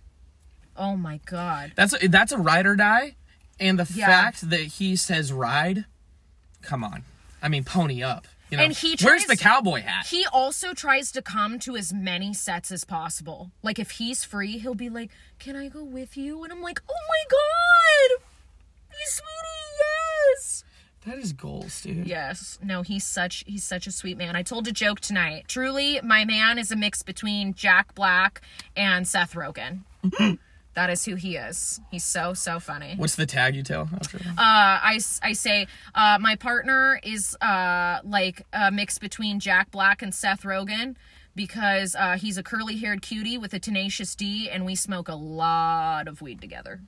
Oh my god. That's a ride or die. And the fact that he says ride, come on. I mean, pony up. You know? And where's the cowboy hat? He also tries to come to as many sets as possible. Like, if he's free, he'll be like, can I go with you? And I'm like, oh my god! You sweetie, yes! That is goals, dude. Yes. No, he's such a sweet man. I told a joke tonight. Truly, my man is a mix between Jack Black and Seth Rogen. That is who he is. He's so funny. What's the tag you tell after that? I say, my partner is like a mix between Jack Black and Seth Rogen, because he's a curly-haired cutie with a tenacious D, and we smoke a lot of weed together.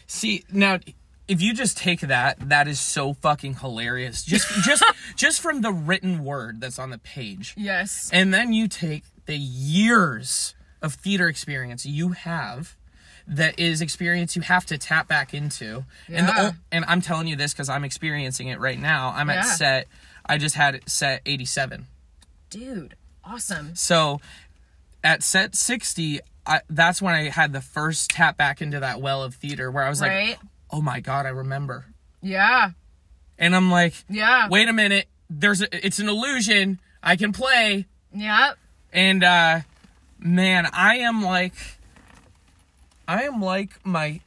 See, now, if you just take that is so fucking hilarious. Just from the written word that's on the page. Yes. And then you take the years of theater experience you have to tap back into. Yeah. And I'm telling you this because I'm experiencing it right now. I'm at set, I just had set 87. Dude, awesome. So at set 60, that's when I had the first tap back into that well of theater where I was like, oh my god, I remember. Yeah. And I'm like, wait a minute, it's an illusion. I can play. Yep. And man, I am like my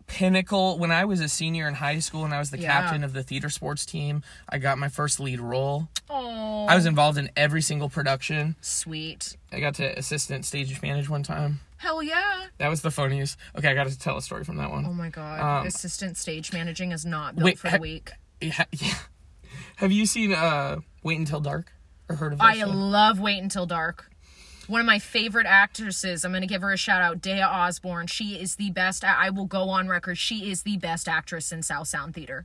pinnacle. When I was a senior in high school and I was the captain of the theater sports team, I got my first lead role. Oh. I was involved in every single production. Sweet. I got to assistant stage manage one time. Hell yeah. That was the funniest. Okay, I got to tell a story from that one. Oh my god. Assistant stage managing is not built for the week. Yeah. Have you seen Wait Until Dark? Or heard of that show? Love Wait Until Dark. One of my favorite actresses, I'm going to give her a shout out, Dea Osborne. She is the best. I will go on record. She is the best actress in South Sound Theater.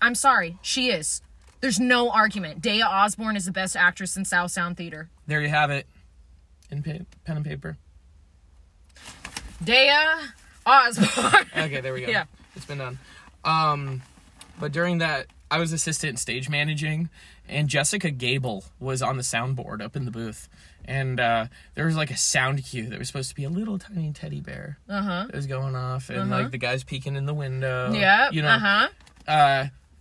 I'm sorry. She is. There's no argument. Dea Osborne is the best actress in South Sound Theater. There you have it. In pen and paper. Dea Osborne. Okay, there we go. Yeah. It's been done. But during that, I was assistant stage managing, and Jessica Gable was on the soundboard up in the booth. And there was like a sound cue that was supposed to be a little tiny teddy bear that was going off, and like the guy's peeking in the window. Yeah. You know.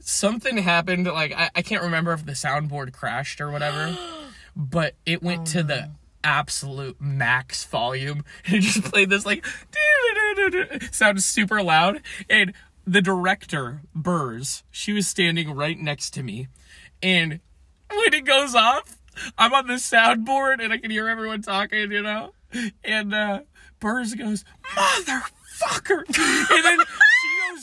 Something happened. Like I can't remember if the soundboard crashed or whatever, but it went to the absolute max volume. And it just played this like sounded super loud. And the director, Burrs, she was standing right next to me, and when it goes off, I'm on the soundboard and I can hear everyone talking, you know? And Burrs goes, motherfucker! And then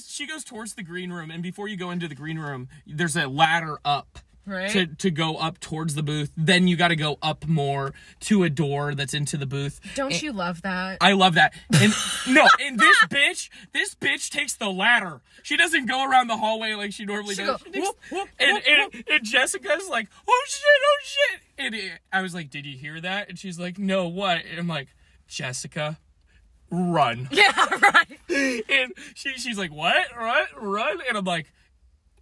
she goes towards the green room, and before you go into the green room, there's a ladder up. Right. To go up towards the booth. Then you got to go up more to a door that's into the booth. Don't you love that? I love that. And no, and this bitch takes the ladder. She doesn't go around the hallway like she normally does. And Jessica's like, oh shit. And I was like, did you hear that? And she's like, no, what? And I'm like, Jessica, run. Yeah, right. And she's like, what? Run? And I'm like,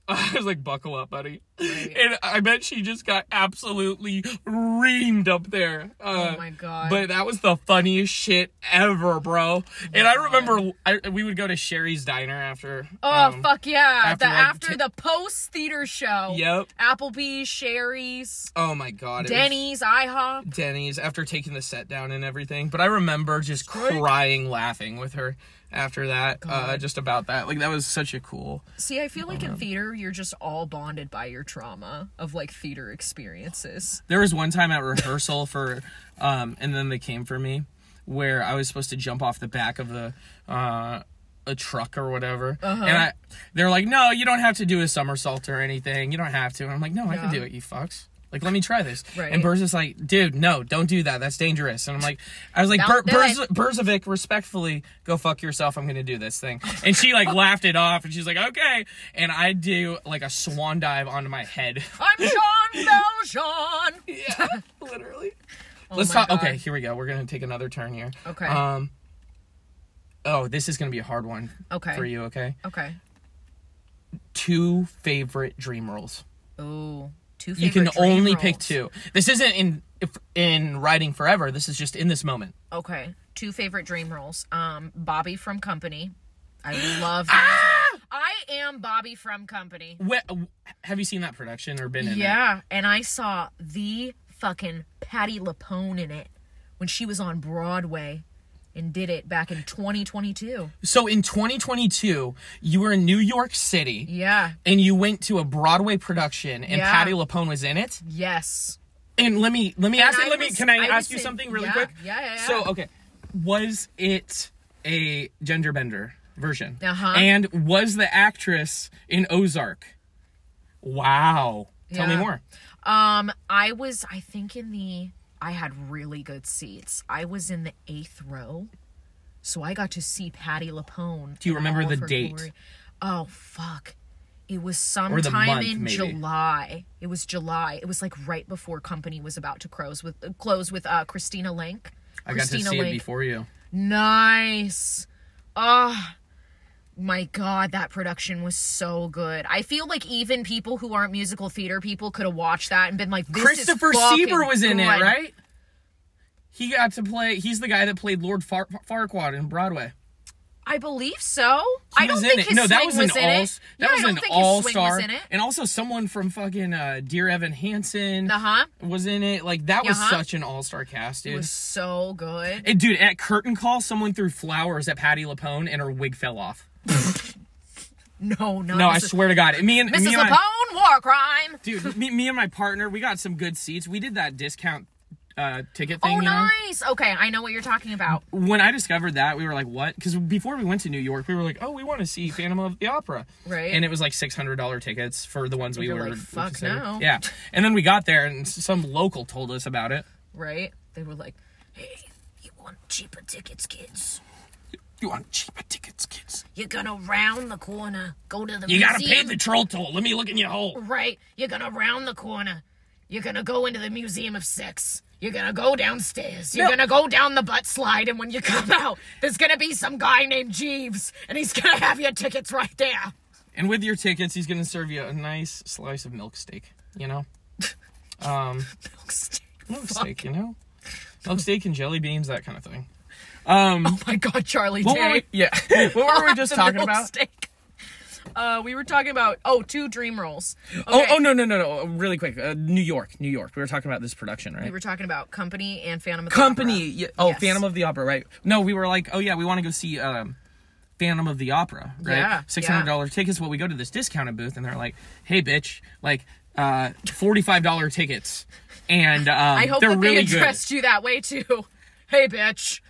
I was like, buckle up, buddy. Right. And I bet she just got absolutely reamed up there. Oh my God. But that was the funniest shit ever, bro. And I remember we would go to Sherry's Diner after. Oh, fuck yeah. After, the post-theater show. Yep. Applebee's, Sherry's. Oh my God. Denny's, IHOP. Denny's, after taking the set down and everything. But I remember just crying, laughing with her after that, just about that. Like, that was such a cool... See, I feel like in theater, you're just all bonded by your trauma of, like, theater experiences. There was one time at rehearsal for, and then they came for me, where I was supposed to jump off the back of a truck or whatever. And they're like, no, you don't have to do a somersault or anything. You don't have to. And I'm like, no, I can do it, you fucks. Like, let me try this. Right. And Burz is like, dude, no, don't do that. That's dangerous. And I'm like, Burzovic, respectfully, go fuck yourself. I'm going to do this thing. And she, like, laughed it off. And she's like, okay. And I do, like, a swan dive onto my head. I'm Jean Valjean. Yeah, literally. Oh Let's my talk. God. Okay, here we go. We're going to take another turn here. Okay. Oh, this is going to be a hard one for you, okay? Okay. 2 favorite dream roles. Ooh. 2 You favorite can only roles. pick 2. This isn't in writing forever. This is just in this moment. Okay. 2 favorite dream roles. Bobby from Company. I love I am Bobby from Company. Have you seen that production or been in it? Yeah, and I saw the fucking Patti LuPone in it when she was on Broadway and did it back in 2022. So in 2022, you were in New York City. Yeah. And you went to a Broadway production and Patti LuPone was in it? Yes. And can I ask you something really quick? Yeah. So, okay. Was it a gender bender version? Uh-huh. And was the actress in Ozark? Wow. Tell me more. I had really good seats. I was in the 8th row, so I got to see Patti LuPone. Do you remember the her date? glory. Oh, fuck. It was sometime in maybe. July. It was July. It was like right before Company was about to close with Christina Link. I got to see it before you. Nice. Oh, my God, that production was so good. I feel like even people who aren't musical theater people could have watched that and been like, this Christopher is fucking Sieber was in good. it, right? He got to play... He's the guy that played Lord Farquaad in Broadway. I believe so. I don't think his swing was in it. That was an an all-star. In it. And also someone from fucking Dear Evan Hansen was in it. Like, that was such an all-star cast, dude. It was so good. And, dude, at curtain call, someone threw flowers at Patti LuPone and her wig fell off. No, I swear to God. Mrs. LuPone, war crime. Dude, me and my partner, we got some good seats. We did that discount ticket thing. Oh, nice. Okay, I know what you're talking about. When I discovered that, we were like, what? Because before we went to New York, we were like, oh, we want to see Phantom of the Opera. Right. And it was like $600 tickets for the ones we were like, fuck no. Yeah. And then we got there, and some local told us about it. Right. They were like, hey, you want cheaper tickets, kids? You want cheaper tickets, kids? You're gonna round the corner, go to the You museum. gotta pay the troll toll. Let me look in your hole. Right. You're gonna round the corner. You're gonna go into the Museum of Sex. You're gonna go downstairs. You're gonna go down the butt slide, and when you come out, there's gonna be some guy named Jeeves, and he's gonna have your tickets right there. And with your tickets, he's gonna serve you a nice slice of milk steak, you know? Milk steak. Milk steak, you know? Milk steak and jelly beans, that kind of thing. Oh my God, Charlie Day. What were we just talking about? Steak. We were talking about 2 dream roles. Okay. No. Really quick. New York. We were talking about this production, right? We were talking about Company and Phantom of the Opera. Company. Yeah. Oh, yes. Phantom of the Opera, right? No, we were like, oh yeah, we want to go see Phantom of the Opera, right? Yeah. $600 tickets. Well, we go to this discounted booth, and they're like, hey, bitch, like $45 tickets, and I hope they're that really they addressed you that way too. Hey, bitch.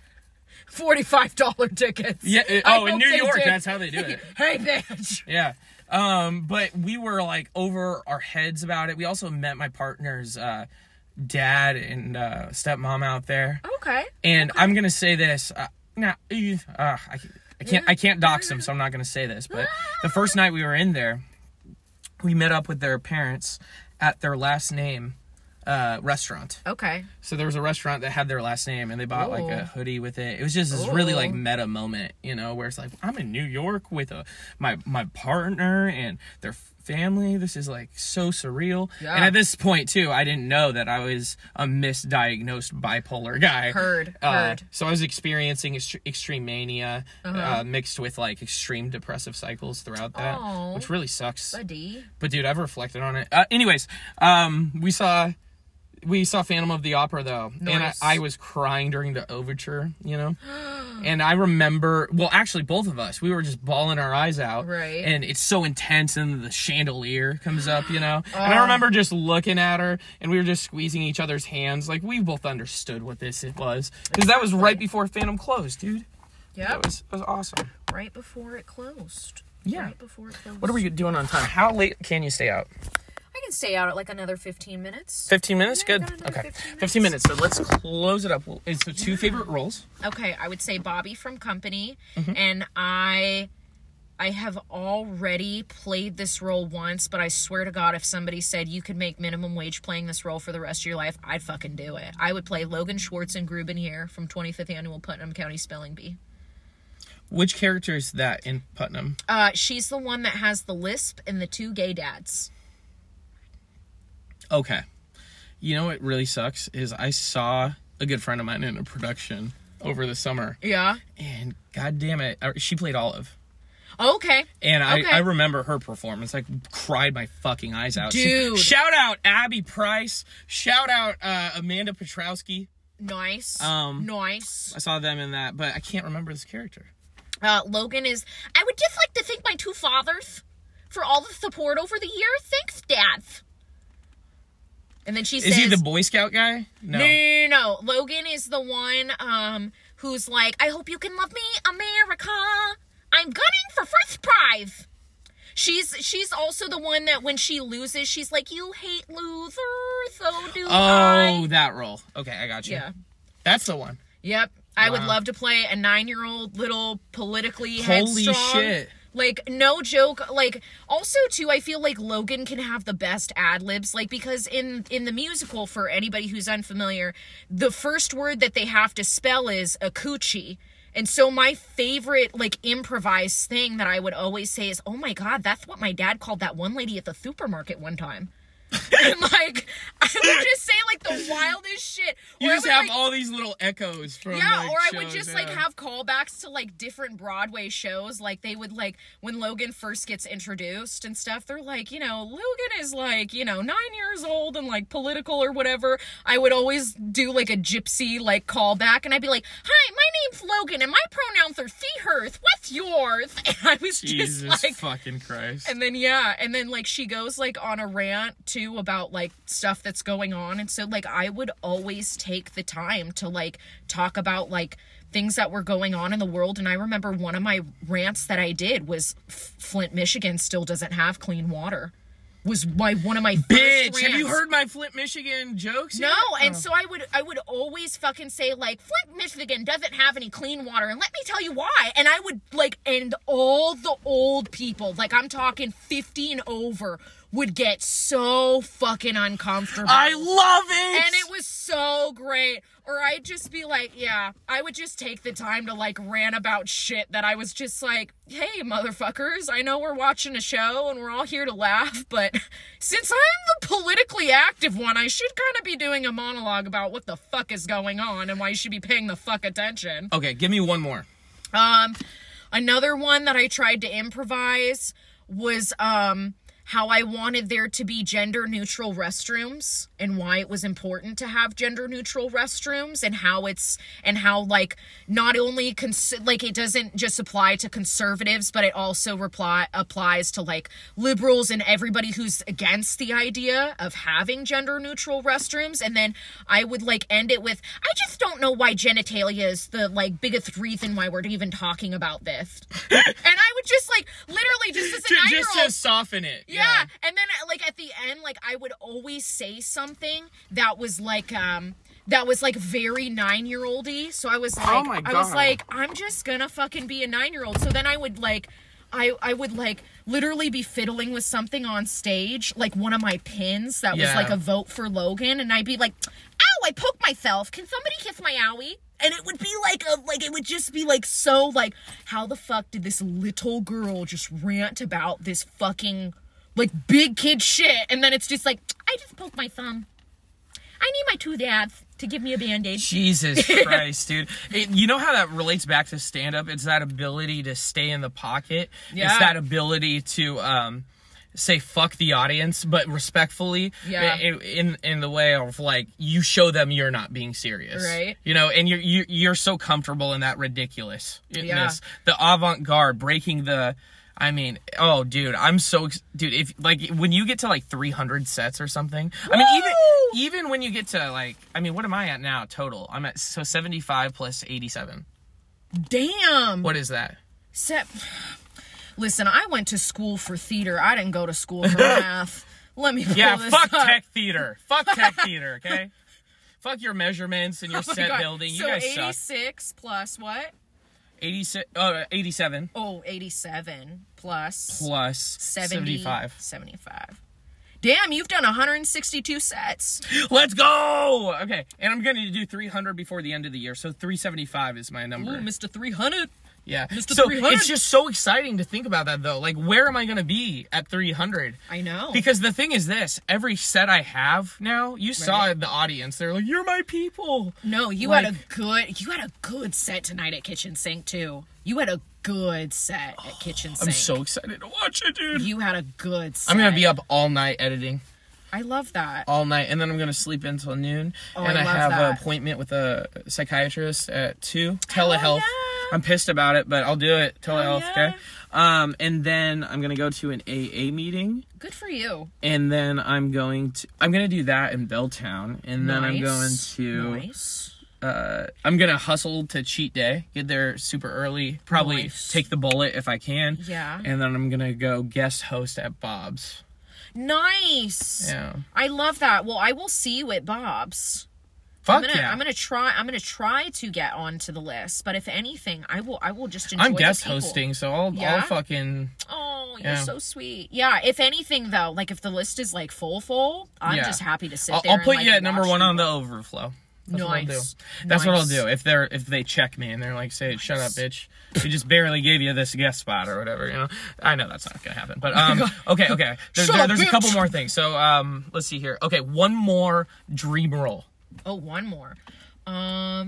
$45 tickets. Yeah. In New York, that's how they do it. Hey, bitch. Yeah. But we were like over our heads about it. We also met my partner's dad and stepmom out there. Okay. And I'm gonna say this. I can't dox them, so I'm not gonna say this. But the first night we were in there, we met up with their parents at their last name restaurant. Okay. So there was a restaurant that had their last name, and they bought like a hoodie with it. It was just this really like meta moment, you know, where it's like, I'm in New York with my partner and their family. This is like so surreal. Yeah. And at this point too, I didn't know that I was a misdiagnosed bipolar guy. Heard. So I was experiencing extreme mania mixed with like extreme depressive cycles throughout that, which really sucks. Buddy. But dude, I've reflected on it. Anyways, we saw Phantom of the Opera, though, nice. And I was crying during the overture, you know? And I remember, well, actually, both of us, we were just bawling our eyes out. Right. And it's so intense, and the chandelier comes up, you know? And I remember just looking at her, and we were just squeezing each other's hands. Like, we both understood what this was. Because that was right before Phantom closed, dude. Yeah. It was awesome. Right before it closed. Yeah. Right before it closed. What are we doing on time? How late can you stay out? I can stay out at like another 15 minutes. 15 minutes? Yeah, good. Okay. 15 minutes. So let's close it up. It's the two favorite roles. Okay. I would say Bobby from Company. Mm-hmm. And I have already played this role once, but I swear to God, if somebody said you could make minimum wage playing this role for the rest of your life, I'd fucking do it. I would play Logan Schwartz and Gruben here from 25th Annual Putnam County Spelling Bee. Which character is that in Putnam? She's the one that has the lisp and the two gay dads. Okay. You know what really sucks is I saw a good friend of mine in a production over the summer. Yeah. And god damn it, she played Olive. Okay. And I remember her performance. I cried my fucking eyes out. Dude. Shout out Abby Price. Shout out Amanda Petrowski. Nice. Nice. I saw them in that, but I can't remember this character. Logan is... I would just like to thank my two fathers for all the support over the years. Thanks, Dad. And then she says... Is he the Boy Scout guy? No. Logan is the one who's like, I hope you can love me, America. I'm gunning for first prize. She's also the one that when she loses, she's like, you hate losers, so do I. Oh, that role. Okay, I got you. Yeah. That's the one. Yep. I would love to play a 9-year-old little politically headstrong. Holy shit. Like, no joke. Like, also, too, I feel like Logan can have the best ad-libs. Like, because in the musical, for anybody who's unfamiliar, the first word that they have to spell is a coochie. And so my favorite, like, improvised thing that I would always say is, oh, my God, that's what my dad called that one lady at the supermarket one time. And, like, I would just say, like, the wildest shit. You just have all these little echoes from, yeah, or I would just, like, have callbacks to, like, different Broadway shows. Like, they would, like, when Logan first gets introduced and stuff, they're like, you know, Logan is, like, you know, 9 years old and, like, political or whatever. I would always do, like, a gypsy, like, callback, and I'd be like, hi, my name's Logan, and my pronouns are she/hers. What's yours? And I was Jesus just, like... fucking Christ. And then, like, she goes, like, on a rant, too, about like stuff that's going on, and so like I would always take the time to like talk about like things that were going on in the world. And I remember one of my rants that I did was Flint, Michigan still doesn't have clean water. Was one of my first rants. Have you heard my Flint, Michigan jokes yet? No, and so I would always fucking say like Flint, Michigan doesn't have any clean water, and let me tell you why. And I would like, and all the old people, like I'm talking 50 and over, would get so fucking uncomfortable. I love it! And it was so great. Or I'd just be like, yeah, I would just take the time to like rant about shit that I was just like, hey, motherfuckers, I know we're watching a show and we're all here to laugh, but since I'm the politically active one, I should kind of be doing a monologue about what the fuck is going on and why you should be paying the fuck attention. Okay, give me one more. Another one that I tried to improvise was, how I wanted there to be gender-neutral restrooms and why it was important to have gender-neutral restrooms, and how like not only like it doesn't just apply to conservatives, but it also applies to like liberals and everybody who's against the idea of having gender-neutral restrooms. And then I would like end it with, I just don't know why genitalia is the like biggest reason why we're even talking about this. And I would just like literally just as a 9-year-old just to soften it. Yeah. And then like at the end, like I would always say something that was like very 9-year-old-y. So I was like, oh my God. I was like, I'm just gonna fucking be a 9-year-old. So then I would I would like literally be fiddling with something on stage, like one of my pins that was like a vote for Logan, and I'd be like, ow, I poked myself. Can somebody kiss my owie? And it would be like it would just be like so like, how the fuck did this little girl just rant about this fucking like big kid shit? And then it's just like, I just poked my thumb. I need my two dads to give me a Band-Aid. Jesus Christ, dude. You know how that relates back to stand-up? It's that ability to stay in the pocket. Yeah. It's that ability to say fuck the audience, but respectfully, in the way of like, you show them you're not being serious. Right. You know, and you're so comfortable in that ridiculousness. The avant-garde, breaking the... I mean, oh, dude, I'm so... Dude, if, like, when you get to, like, 300 sets or something... Woo! I mean, even when you get to, like... I mean, what am I at now, total? I'm at, 75 plus 87. Damn! What is that? Listen, I went to school for theater. I didn't go to school for math. Let me pull this fuck up. tech theater. Fuck tech theater, okay? Fuck your measurements and your set building. You guys suck. 86 plus what? 87. Oh, 87 plus 75. 75. Damn, you've done 162 sets. Let's go! Okay, and I'm going to do 300 before the end of the year, so 375 is my number. Ooh, Mr. 300. Yeah. So 300. It's just so exciting to think about that, though. Like, where am I going to be at 300? I know. Because the thing is this. Every set I have now, you saw the audience. They're like, you're my people. No, you had a good set tonight at Kitchen Sink, too. You had a good set at Kitchen Sink. I'm so excited to watch it, dude. You had a good set. I'm going to be up all night editing. I love that. All night. And then I'm going to sleep until noon. Oh, and I have an appointment with a psychiatrist at 2. Telehealth. Yeah. I'm pissed about it, but I'll do it. Telehealth, okay? And then I'm going to go to an AA meeting. Good for you. And then I'm going to do that in Belltown. And then I'm going to... I'm going to hustle to cheat day. Get there super early. Probably take the bullet if I can. Yeah. And then I'm going to go guest host at Bob's. Nice. Yeah. I love that. Well, I will see you at Bob's. I'm gonna try to get onto the list, but if anything, I will just enjoy. I'm guest hosting, so I'll fucking. Oh, you're so sweet. Yeah. If anything, though, like if the list is like full, I'm just happy to sit there. I'll put you at number 1 on the overflow. That's what I'll do. That's what I'll do. If they check me and they're like, "Say, shut up, bitch. We just barely gave you this guest spot or whatever," you know. I know that's not gonna happen, but okay. There's a couple more things. So let's see here. Okay, one more dream role. Oh, one more. I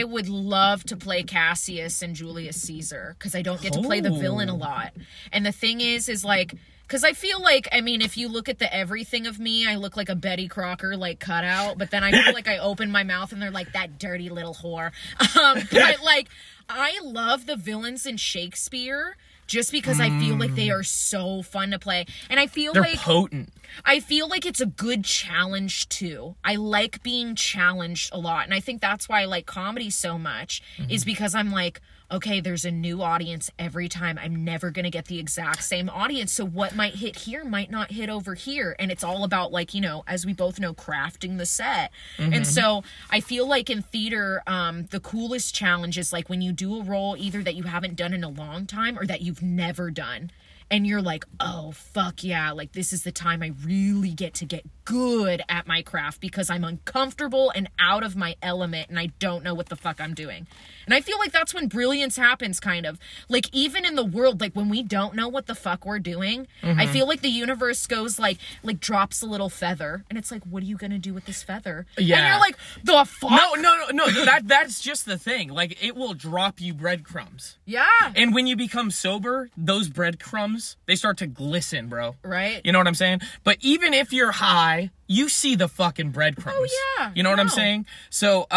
would love to play Cassius and Julius Caesar because I don't get to play the villain a lot. And the thing is like, because I feel like, I mean, if you look at the everything of me, I look like a Betty Crocker, like, cutout. But then I feel like I open my mouth and they're like, that dirty little whore. But, like, I love the villains in Shakespeare just because I feel like they are so fun to play. And I feel they're potent. I feel like it's a good challenge, too. I like being challenged a lot. And I think that's why I like comedy so much, is because I'm like, okay, there's a new audience every time. I'm never going to get the exact same audience. So what might hit here might not hit over here. And it's all about, like, you know, as we both know, crafting the set. And so I feel like in theater, the coolest challenge is like when you do a role either that you haven't done in a long time or that you've never done. And you're like, oh, fuck yeah, like this is the time I really get to get good at my craft because I'm uncomfortable and out of my element and I don't know what the fuck I'm doing. And I feel like that's when brilliance happens, kind of. Like, even in the world, like, when we don't know what the fuck we're doing, I feel like the universe goes, like drops a little feather. And it's like, what are you gonna do with this feather? Yeah. And you're like, the fuck? No, that's just the thing. Like, it will drop you breadcrumbs. Yeah. And when you become sober, those breadcrumbs, they start to glisten, bro. Right. You know what I'm saying? But even if you're high, you see the fucking breadcrumbs. Oh, yeah. You know what I'm saying? So,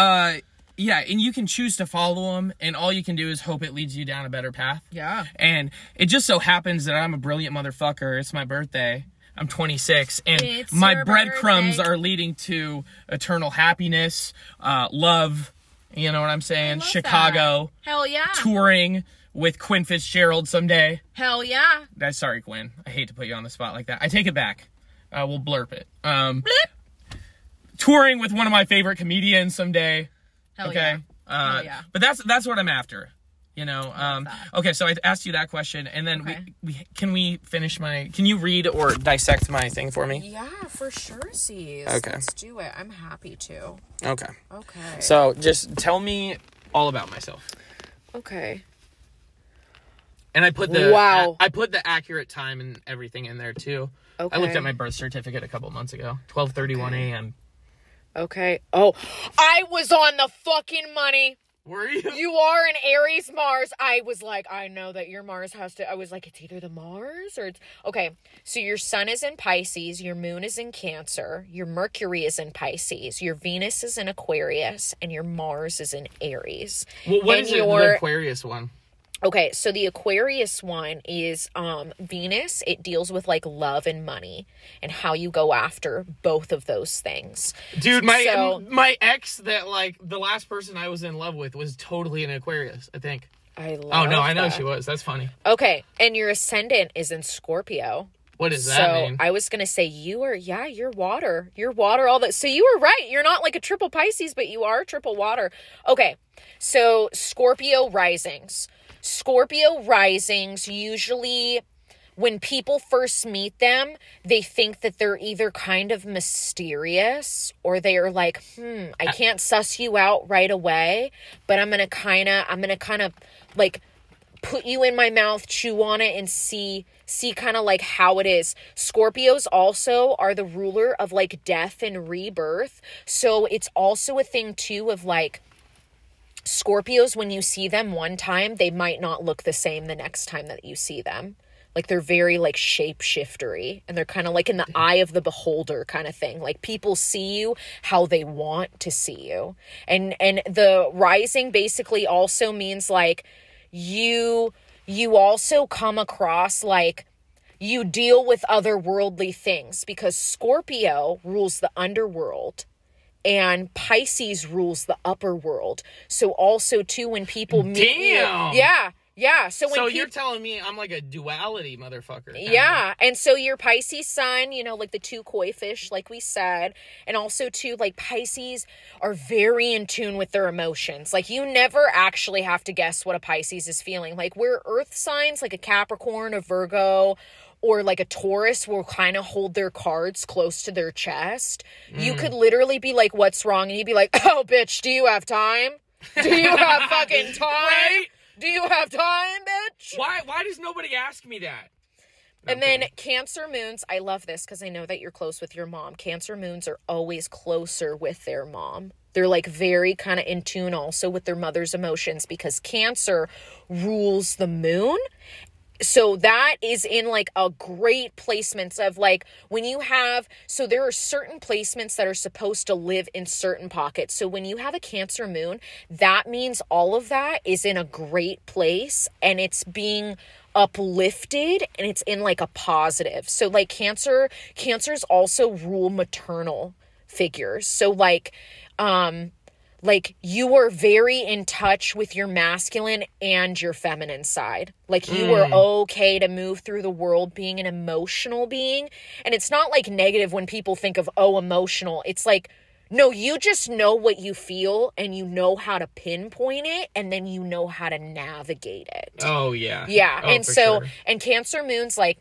yeah, and you can choose to follow them, and all you can do is hope it leads you down a better path. Yeah. And it just so happens that I'm a brilliant motherfucker. It's my birthday. I'm 26, and it's my breadcrumbs are leading to eternal happiness, love, you know what I'm saying? Chicago. That. Hell yeah. Touring with Quinn Fitzgerald someday. Hell yeah. Sorry, Quinn. I hate to put you on the spot like that. I take it back. We'll blurp it. Blip. Touring with one of my favorite comedians someday. Hell yeah. Yeah. But that's what I'm after. You know, okay, so I asked you that question, and then can you read or dissect my thing for me? Yeah, for sure, C's. Okay. Let's do it. I'm happy to. Okay. Okay. So just tell me all about myself. Okay. And I put the accurate time and everything in there too. Okay. I looked at my birth certificate a couple months ago. 12:31 a.m. Okay. Oh, I was on the fucking money. Were you? You are an Aries Mars. I was like, I know that your Mars has to... I was like, it's either the Mars or it's... Okay, so your sun is in Pisces, your moon is in Cancer, your Mercury is in Pisces, your Venus is in Aquarius, and your Mars is in Aries. Well, what is the Aquarius one? Okay, so the Aquarius one is Venus. It deals with like love and money and how you go after both of those things. Dude, my ex that like the last person I was in love with was totally an Aquarius, I think. I love I know she was. That's funny. Okay, and your ascendant is in Scorpio. What does that mean? So I was going to say you're water. You're water all that. So you were right. You're not like a triple Pisces, but you are triple water. Okay, so Scorpio risings. Scorpio risings, usually when people first meet them, they think that they're either kind of mysterious or they are like, I can't suss you out right away, but I'm going to kind of like put you in my mouth, chew on it and see kind of like how it is. Scorpios also are the ruler of like death and rebirth. So it's also a thing too of like, Scorpios, when you see them one time, they might not look the same the next time that you see them. Like they're very like shapeshiftery and they're kind of like in the eye of the beholder kind of thing. Like people see you how they want to see you. And the rising basically also means like you also come across like you deal with otherworldly things because Scorpio rules the underworld. And Pisces rules the upper world. So also, too, when people meet you... Yeah. So you're telling me I'm like a duality motherfucker. Yeah. And so your Pisces sun, you know, like the two koi fish, like we said. And also, too, like Pisces are very in tune with their emotions. Like you never actually have to guess what a Pisces is feeling. Like we're earth signs, like a Capricorn, a Virgo... or like a Taurus will kind of hold their cards close to their chest. You could literally be like, what's wrong? And you'd be like, oh, bitch, do you have time? Do you have fucking time? Right? Do you have time, bitch? Why does nobody ask me that? And then Cancer moons, I love this because I know that you're close with your mom. Cancer moons are always closer with their mom. They're like very kind of in tune also with their mother's emotions because Cancer rules the moon. So that is in like a great placements of like when you have, so there are certain placements that are supposed to live in certain pockets. So when you have a Cancer moon, that means all of that is in a great place and it's being uplifted and it's in like a positive. So like Cancers also rule maternal figures. So like you are very in touch with your masculine and your feminine side. Like you are okay to move through the world being an emotional being. And it's not like negative when people think of, emotional. It's like, no, you just know what you feel and you know how to pinpoint it and then you know how to navigate it. Oh, yeah. Yeah. Oh, and so, sure. And Cancer moons, like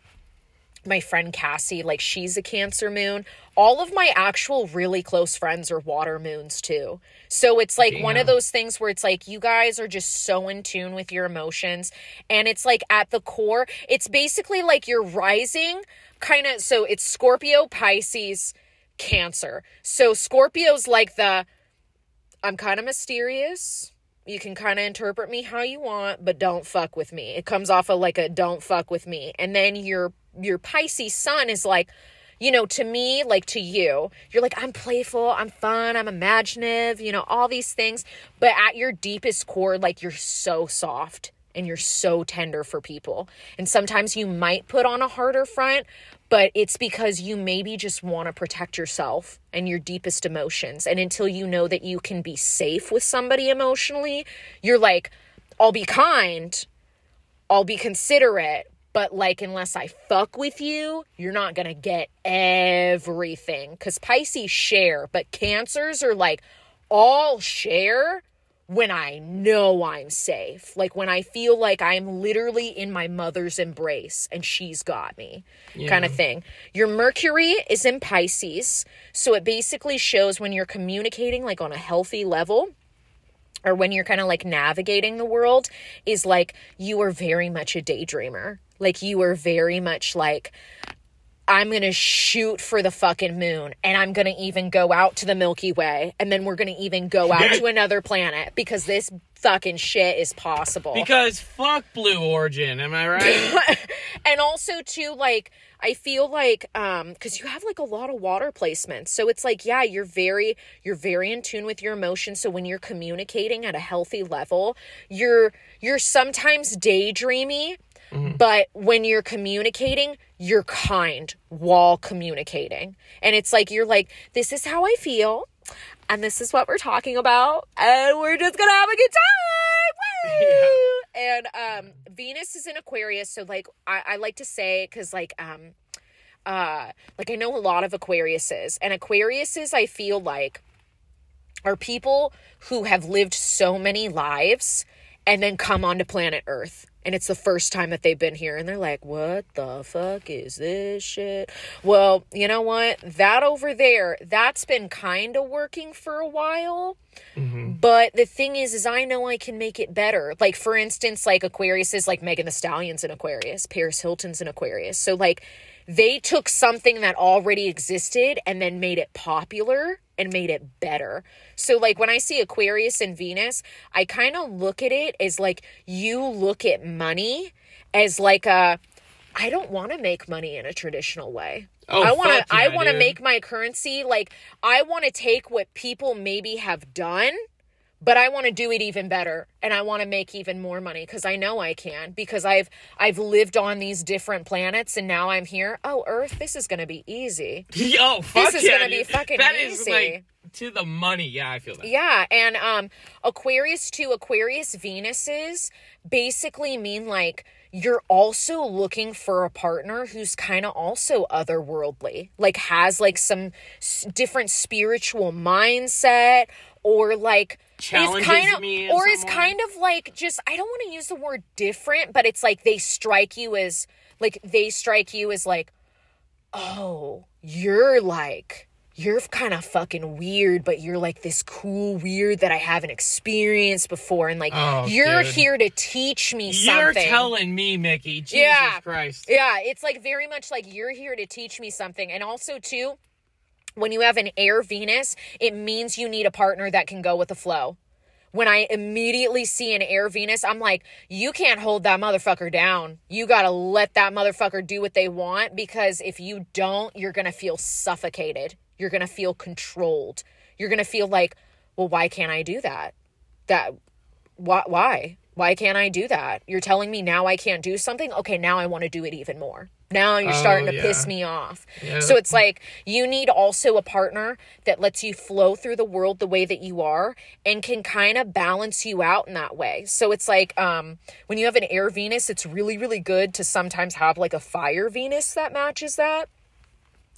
my friend Cassie, like she's a Cancer moon. All of my actual really close friends are water moons too. So it's like one of those things where it's like you guys are just so in tune with your emotions. And it's like at the core, it's basically like you're rising kind of. So it's Scorpio, Pisces, Cancer. So Scorpio's like I'm kind of mysterious. You can kind of interpret me how you want, but don't fuck with me. It comes off of like a don't fuck with me. And then your Pisces sun is like, you know, to me, like to you, you're like, I'm playful, I'm fun, I'm imaginative, you know, all these things. But at your deepest core, like you're so soft and you're so tender for people. And sometimes you might put on a harder front, but it's because you maybe just want to protect yourself and your deepest emotions. And until you know that you can be safe with somebody emotionally, you're like, I'll be kind, I'll be considerate, but like, unless I fuck with you, you're not going to get everything. Because Pisces share, but Cancers are like, all share when I know I'm safe. Like when I feel like I'm literally in my mother's embrace and she's got me, kind of thing. Your Mercury is in Pisces. So it basically shows when you're communicating like on a healthy level, or when you're kind of like navigating the world, is like you are very much a daydreamer. Like you are very much like, I'm going to shoot for the fucking moon, and I'm going to even go out to the Milky Way, and then we're going to even go out to another planet because this fucking shit is possible. Because fuck Blue Origin, am I right? And also too, like, I feel like, cause you have like a lot of water placements. So it's like, yeah, you're very in tune with your emotions. So when you're communicating at a healthy level, you're sometimes daydreamy, but when you're communicating, you're kind while communicating. And it's like, you're like, this is how I feel. And this is what we're talking about. And we're just going to have a good time. Woo! Yeah. And Venus is in Aquarius. So like, I like to say, because like I know a lot of Aquariuses. And Aquariuses, I feel like, are people who have lived so many lives and then come onto planet Earth. And it's the first time that they've been here. And they're like, what the fuck is this shit? Well, you know what? That over there, that's been kind of working for a while. But the thing is I know I can make it better. Like, for instance, like Aquarius is like Megan Thee Stallion's in Aquarius. Paris Hilton's in Aquarius. So, like, they took something that already existed and then made it popular and made it better. So like when I see Aquarius and Venus, I kind of look at it as like, you look at money as like I don't want to make money in a traditional way. Oh, I want to make my currency. Like I want to take what people maybe have done, but I want to do it even better, and I want to make even more money because I know I can, because I've lived on these different planets and now I'm here. Oh, Earth, this is going to be easy. Yo, fuck this is going to be fucking that easy. Is like to the money. Yeah, I feel that. Yeah, and Aquarius Venuses basically mean like you're also looking for a partner who's kind of also otherworldly, like has like some different spiritual mindset, or like challenges me, or is kind of like, just, I don't want to use the word different, but it's like they strike you as like, oh, you're kind of fucking weird, but you're like this cool weird that I haven't experienced before. And like, you're here to teach me something. You're telling me, Mickie. Jesus Christ. Yeah. It's like very much like you're here to teach me something. And also too, when you have an air Venus, it means you need a partner that can go with the flow. When I immediately see an air Venus, I'm like, you can't hold that motherfucker down. You got to let that motherfucker do what they want, because if you don't, you're going to feel suffocated. You're going to feel controlled. You're going to feel like, well, why can't I do that? Why? Why can't I do that? You're telling me now I can't do something? Okay, now I want to do it even more. Now you're starting to piss me off. Yeah. So it's like, you need also a partner that lets you flow through the world the way that you are and can kind of balance you out in that way. So it's like, when you have an air Venus, it's really, really good to sometimes have like a fire Venus that matches that.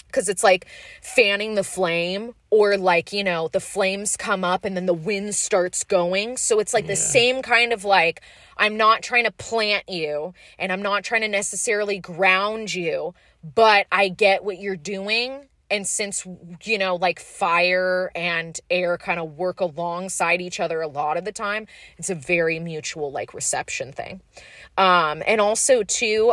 Because it's like fanning the flame, or like, you know, the flames come up and then the wind starts going. So it's like the same kind of like, I'm not trying to plant you and I'm not trying to necessarily ground you, but I get what you're doing. And since, you know, like fire and air kind of work alongside each other a lot of the time, it's a very mutual like reception thing. And also too,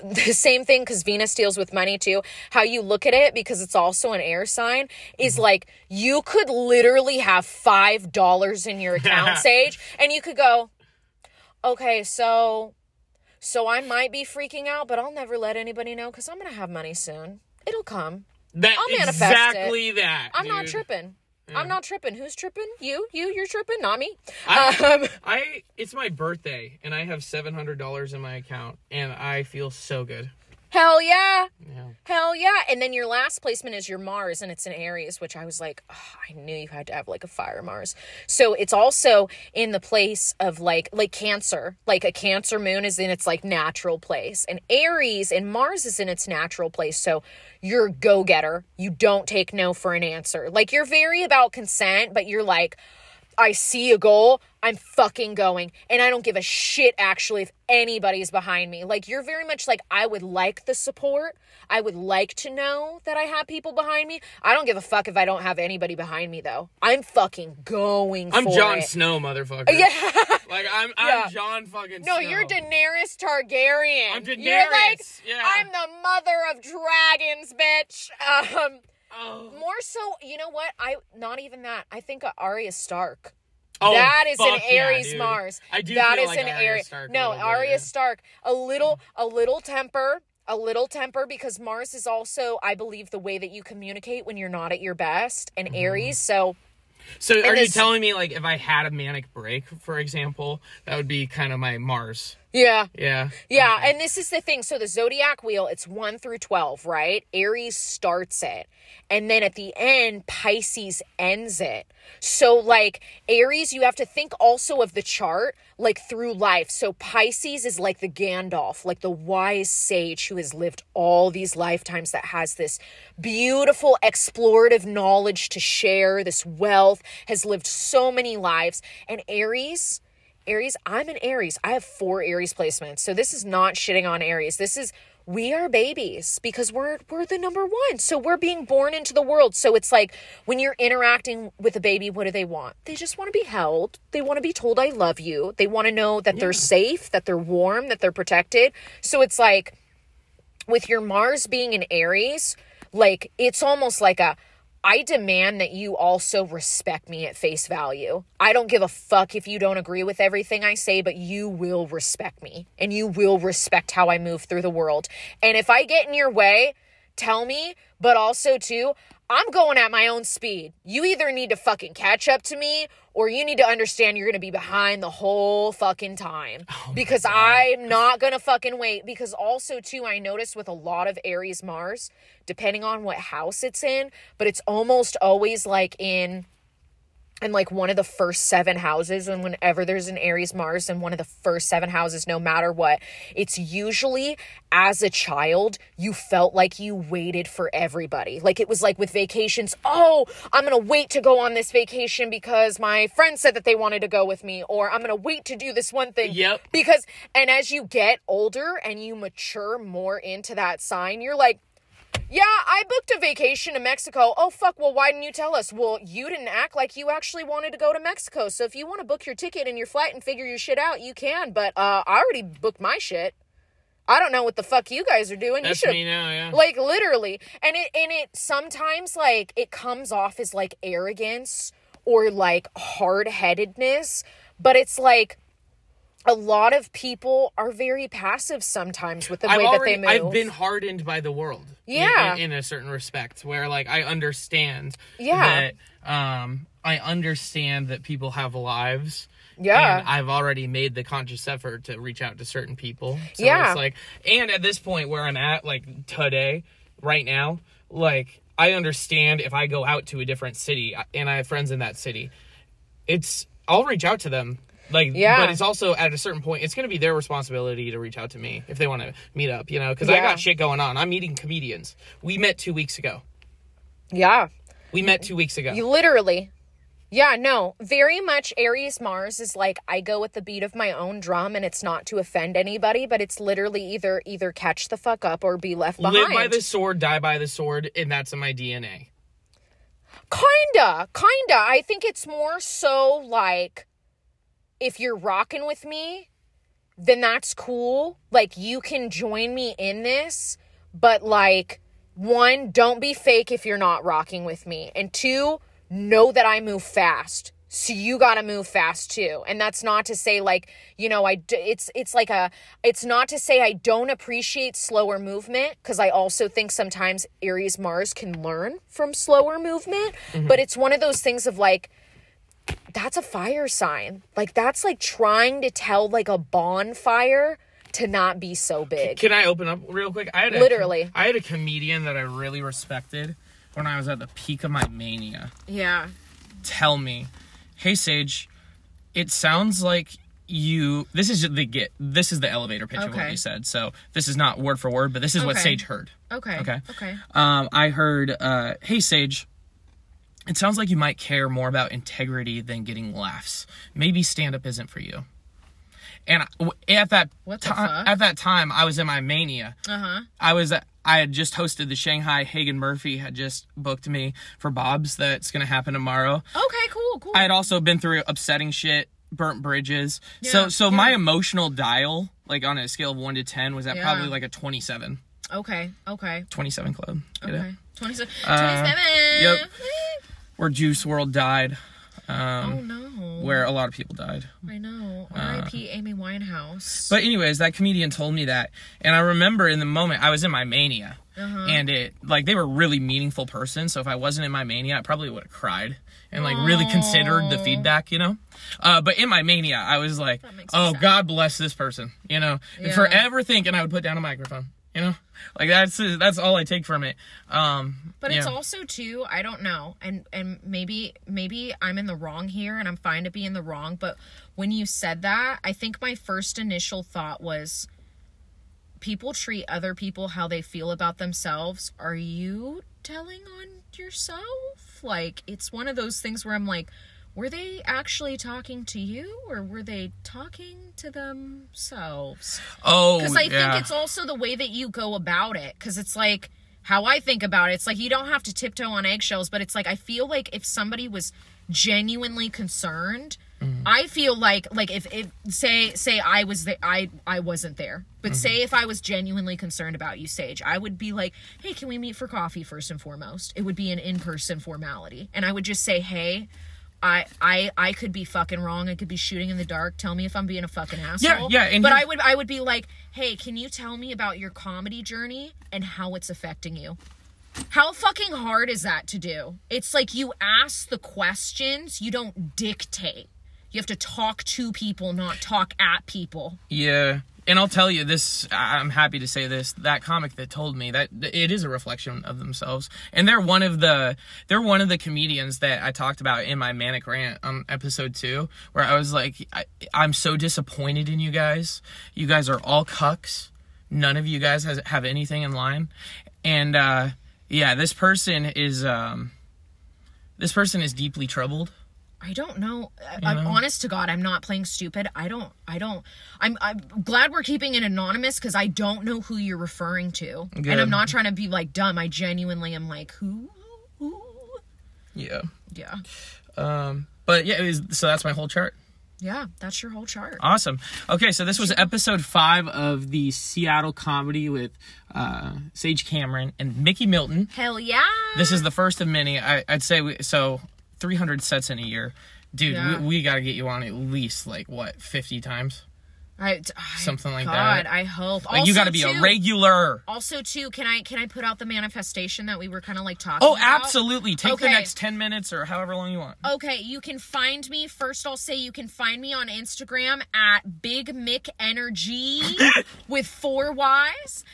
the same thing, because Venus deals with money too. How you look at it, because it's also an air sign, is like you could literally have $5 in your account, Sage, and you could go, okay, so I might be freaking out, but I'll never let anybody know because I'm going to have money soon. It'll come. I'll manifest exactly it. That. I'm not tripping. Yeah. I'm not tripping. Who's tripping? You're tripping, not me. It's my birthday, and I have $700 in my account, and I feel so good. Hell yeah. Hell yeah. And then your last placement is your Mars, and it's in Aries, which I was like, I knew you had to have like a fire Mars. So it's also in the place of like Cancer. Like a Cancer moon is in its like natural place, and Aries and Mars is in its natural place. So you're a go-getter. You don't take no for an answer. Like, you're very about consent, but you're like, I see a goal, I'm fucking going. And I don't give a shit, actually, if anybody's behind me. Like, you're very much like, I would like the support. I would like to know that I have people behind me. I don't give a fuck if I don't have anybody behind me, though. I'm fucking going for it. I'm Jon Snow, motherfucker. Yeah. Like, I'm Jon fucking Snow. No, you're Daenerys Targaryen. I'm Daenerys. You're like, yeah. I'm the mother of dragons, bitch. Oh. More so, you know what? Not even that. I think Arya Stark. Oh, that is an fuck Aries yeah, Mars. I do that feel is like an Arya Aries. Stark No, a little Arya bit. Stark. A little temper. A little temper, because Mars is also, I believe, the way that you communicate when you're not at your best, and Aries. So are you telling me, like, if I had a manic break, for example, that would be kind of my Mars? Yeah. Yeah. Yeah, Okay. and this is the thing. So the zodiac wheel, it's 1 through 12, right? Aries starts it. And then at the end, Pisces ends it. So, like, Aries, you have to think also of the chart, like, through life. So Pisces is like the Gandalf, like the wise sage who has lived all these lifetimes, that has this beautiful explorative knowledge to share, this wealth, has lived so many lives. And Aries, I'm an Aries. I have 4 Aries placements. So this is not shitting on Aries. We are babies because we're the number one. So we're being born into the world. So it's like when you're interacting with a baby, what do they want? They just want to be held. They want to be told, I love you. They want to know that they're safe, that they're warm, that they're protected. So it's like with your Mars being in Aries, like it's almost like I demand that you also respect me at face value. I don't give a fuck if you don't agree with everything I say, but you will respect me and you will respect how I move through the world. And if I get in your way, tell me, but also too, I'm going at my own speed. You either need to fucking catch up to me or you need to understand you're going to be behind the whole fucking time because I'm not going to fucking wait. Because also too, I noticed with a lot of Aries Mars, depending on what house it's in, but it's almost always like in like one of the first 7 houses. And whenever there's an Aries Mars in one of the first 7 houses, no matter what, it's usually as a child, you felt like you waited for everybody. Like it was like with vacations. Oh, I'm going to wait to go on this vacation because my friend said that they wanted to go with me, or I'm going to wait to do this one thing. Yep. And as you get older and you mature more into that sign, you're like, yeah, I booked a vacation to Mexico. Oh, fuck, well, why didn't you tell us? Well, you didn't act like you actually wanted to go to Mexico. So if you want to book your ticket and your flight and figure your shit out, you can. But I already booked my shit. I don't know what the fuck you guys are doing. That's you me now, yeah. Like, literally. And it sometimes, like, it comes off as, like, arrogance or, like, hard-headedness. But it's, like, a lot of people are very passive sometimes with the way that they move. I've been hardened by the world. Yeah. In a certain respect, where, like, I understand Yeah. that people have lives. Yeah. And I've already made the conscious effort to reach out to certain people. So Yeah. it's like, and at this point where I'm at, like, today, right now, like, I understand if I go out to a different city and I have friends in that city, I'll reach out to them. Like, yeah. But it's also at a certain point, it's going to be their responsibility to reach out to me if they want to meet up, you know, because I got shit going on. I'm meeting comedians. We met 2 weeks ago. Yeah. We met 2 weeks ago. You literally. Yeah, no, very much Aries Mars is like, I go with the beat of my own drum, and it's not to offend anybody, but it's literally either catch the fuck up or be left behind. Live by the sword, die by the sword, and that's in my DNA. Kinda. I think it's more so like, if you're rocking with me, then that's cool. Like, you can join me in this, but, like, 1, don't be fake if you're not rocking with me. And 2, know that I move fast. So you gotta move fast too. And that's not to say, like, you know, it's not to say I don't appreciate slower movement, because I also think sometimes Aries Mars can learn from slower movement. Mm-hmm. But it's one of those things of, like, that's a fire sign. Like, that's like trying to tell, like, a bonfire to not be so big. Can I open up real quick? I had a comedian that I really respected when I was at the peak of my mania. Yeah. Tell me, hey, Sage, it sounds like this is the elevator pitch of what you said. So this is not word for word, but this is what Sage heard. Okay. I heard, hey, Sage, it sounds like you might care more about integrity than getting laughs. Maybe stand-up isn't for you. And at that time, I was in my mania. I had just hosted the Shanghai. Hagen Murphy had just booked me for Bob's. That's going to happen tomorrow. Okay, cool. I had also been through upsetting shit, burnt bridges. So my emotional dial, like on a scale of 1 to 10, was at probably like a 27. Okay. 27 club. Get it? 27. Yep. Where Juice WRLD died. Oh no. Where a lot of people died. I know. R.I.P. Amy Winehouse. But anyways, that comedian told me that. And I remember in the moment, I was in my mania. And they were a really meaningful person. So if I wasn't in my mania, I probably would have cried. And really considered the feedback, you know? But in my mania, I was like, oh, sad. God bless this person, you know? And forever thinking I would put down a microphone, you know? Like, that's all I take from it. But it's also, too, I don't know, and maybe I'm in the wrong here, and I'm fine to be in the wrong, but when you said that, I think my first initial thought was, people treat other people how they feel about themselves. Are you telling on yourself? Like, it's one of those things where I'm like, were they actually talking to you, or were they talking to themselves? Oh, because I think it's also the way that you go about it. Because it's like, how I think about it, it's like you don't have to tiptoe on eggshells, but it's like I feel like if somebody was genuinely concerned, I feel like if say I was there, I wasn't there, but say if I was genuinely concerned about you, Sage, I would be like, hey, can we meet for coffee first and foremost? It would be an in-person formality, and I would just say, hey, I could be fucking wrong. I could be shooting in the dark. Tell me if I'm being a fucking asshole. Yeah. But I would be like, hey, can you tell me about your comedy journey and how it's affecting you? How fucking hard is that to do? It's like you ask the questions. You don't dictate. You have to talk to people, not talk at people. Yeah. And I'll tell you this, I'm happy to say this, that comic that told me that it is a reflection of themselves. And they're one of the comedians that I talked about in my Manic Rant on episode 2, where I was like, I'm so disappointed in you guys. You guys are all cucks. None of you guys have anything in line. And, this person is deeply troubled. I don't know. I'm honest to God, I'm not playing stupid. I'm glad we're keeping it anonymous because I don't know who you're referring to. Good. And I'm not trying to be like dumb. I genuinely am like, who? Yeah. Yeah. But yeah, so that's my whole chart. Yeah, that's your whole chart. Awesome. Okay, so this was episode 5 of the Seattle comedy with Sage Cameron and Mickie Milton. Hell yeah. This is the first of many. I'd say 300 sets in a year. Dude, we got to get you on at least, 50 times? Something like that. God, I hope. Like, also, you got to be a regular. Also, too, can I put out the manifestation that we were kind of talking about? Oh, absolutely. Take the next 10 minutes or however long you want. Okay, you can find me. First, I'll say you can find me on Instagram at Big Mick Energy with 4 Y's.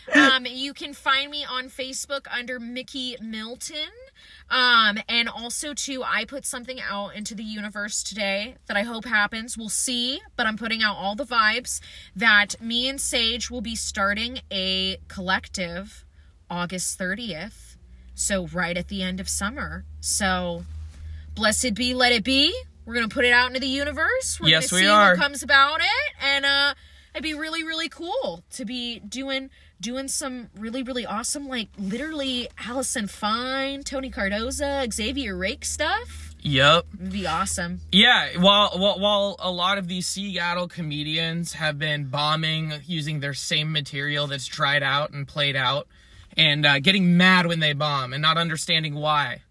You can find me on Facebook under Mickie Milton. And also, too, I put something out into the universe today that I hope happens. We'll see, but I'm putting out all the vibes that me and Sage will be starting a collective August 30th. So right at the end of summer. So blessed be, let it be. We're going to put it out into the universe. We're going to see what comes about it. And, it'd be really, really cool to be doing some really, really awesome, literally Allison Fine, Tony Cardoza, Xavier Rake stuff. Yep. It'd be awesome. Yeah, while a lot of these Seattle comedians have been bombing using their same material that's dried out and played out and getting mad when they bomb and not understanding why.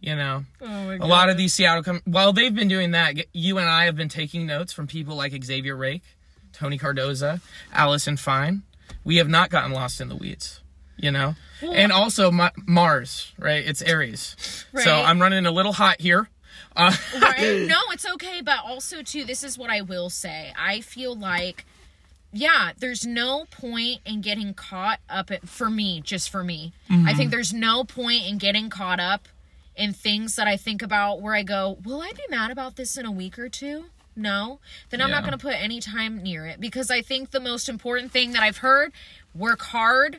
You know, a lot of these Seattle while they've been doing that, you and I have been taking notes from people like Xavier Rake, Tony Cardoza, Allison Fine. We have not gotten lost in the weeds, you know? Well, and also Mars, right? It's Aries. Right. So I'm running a little hot here. Right? No, it's okay. But also, too, this is what I will say. I feel like, there's no point in getting caught up for me. Mm-hmm. I think there's no point in getting caught up in things that I think about where I go, will I be mad about this in a week or two? No, then I'm not going to put any time near it because I think the most important thing that I've heard, work hard,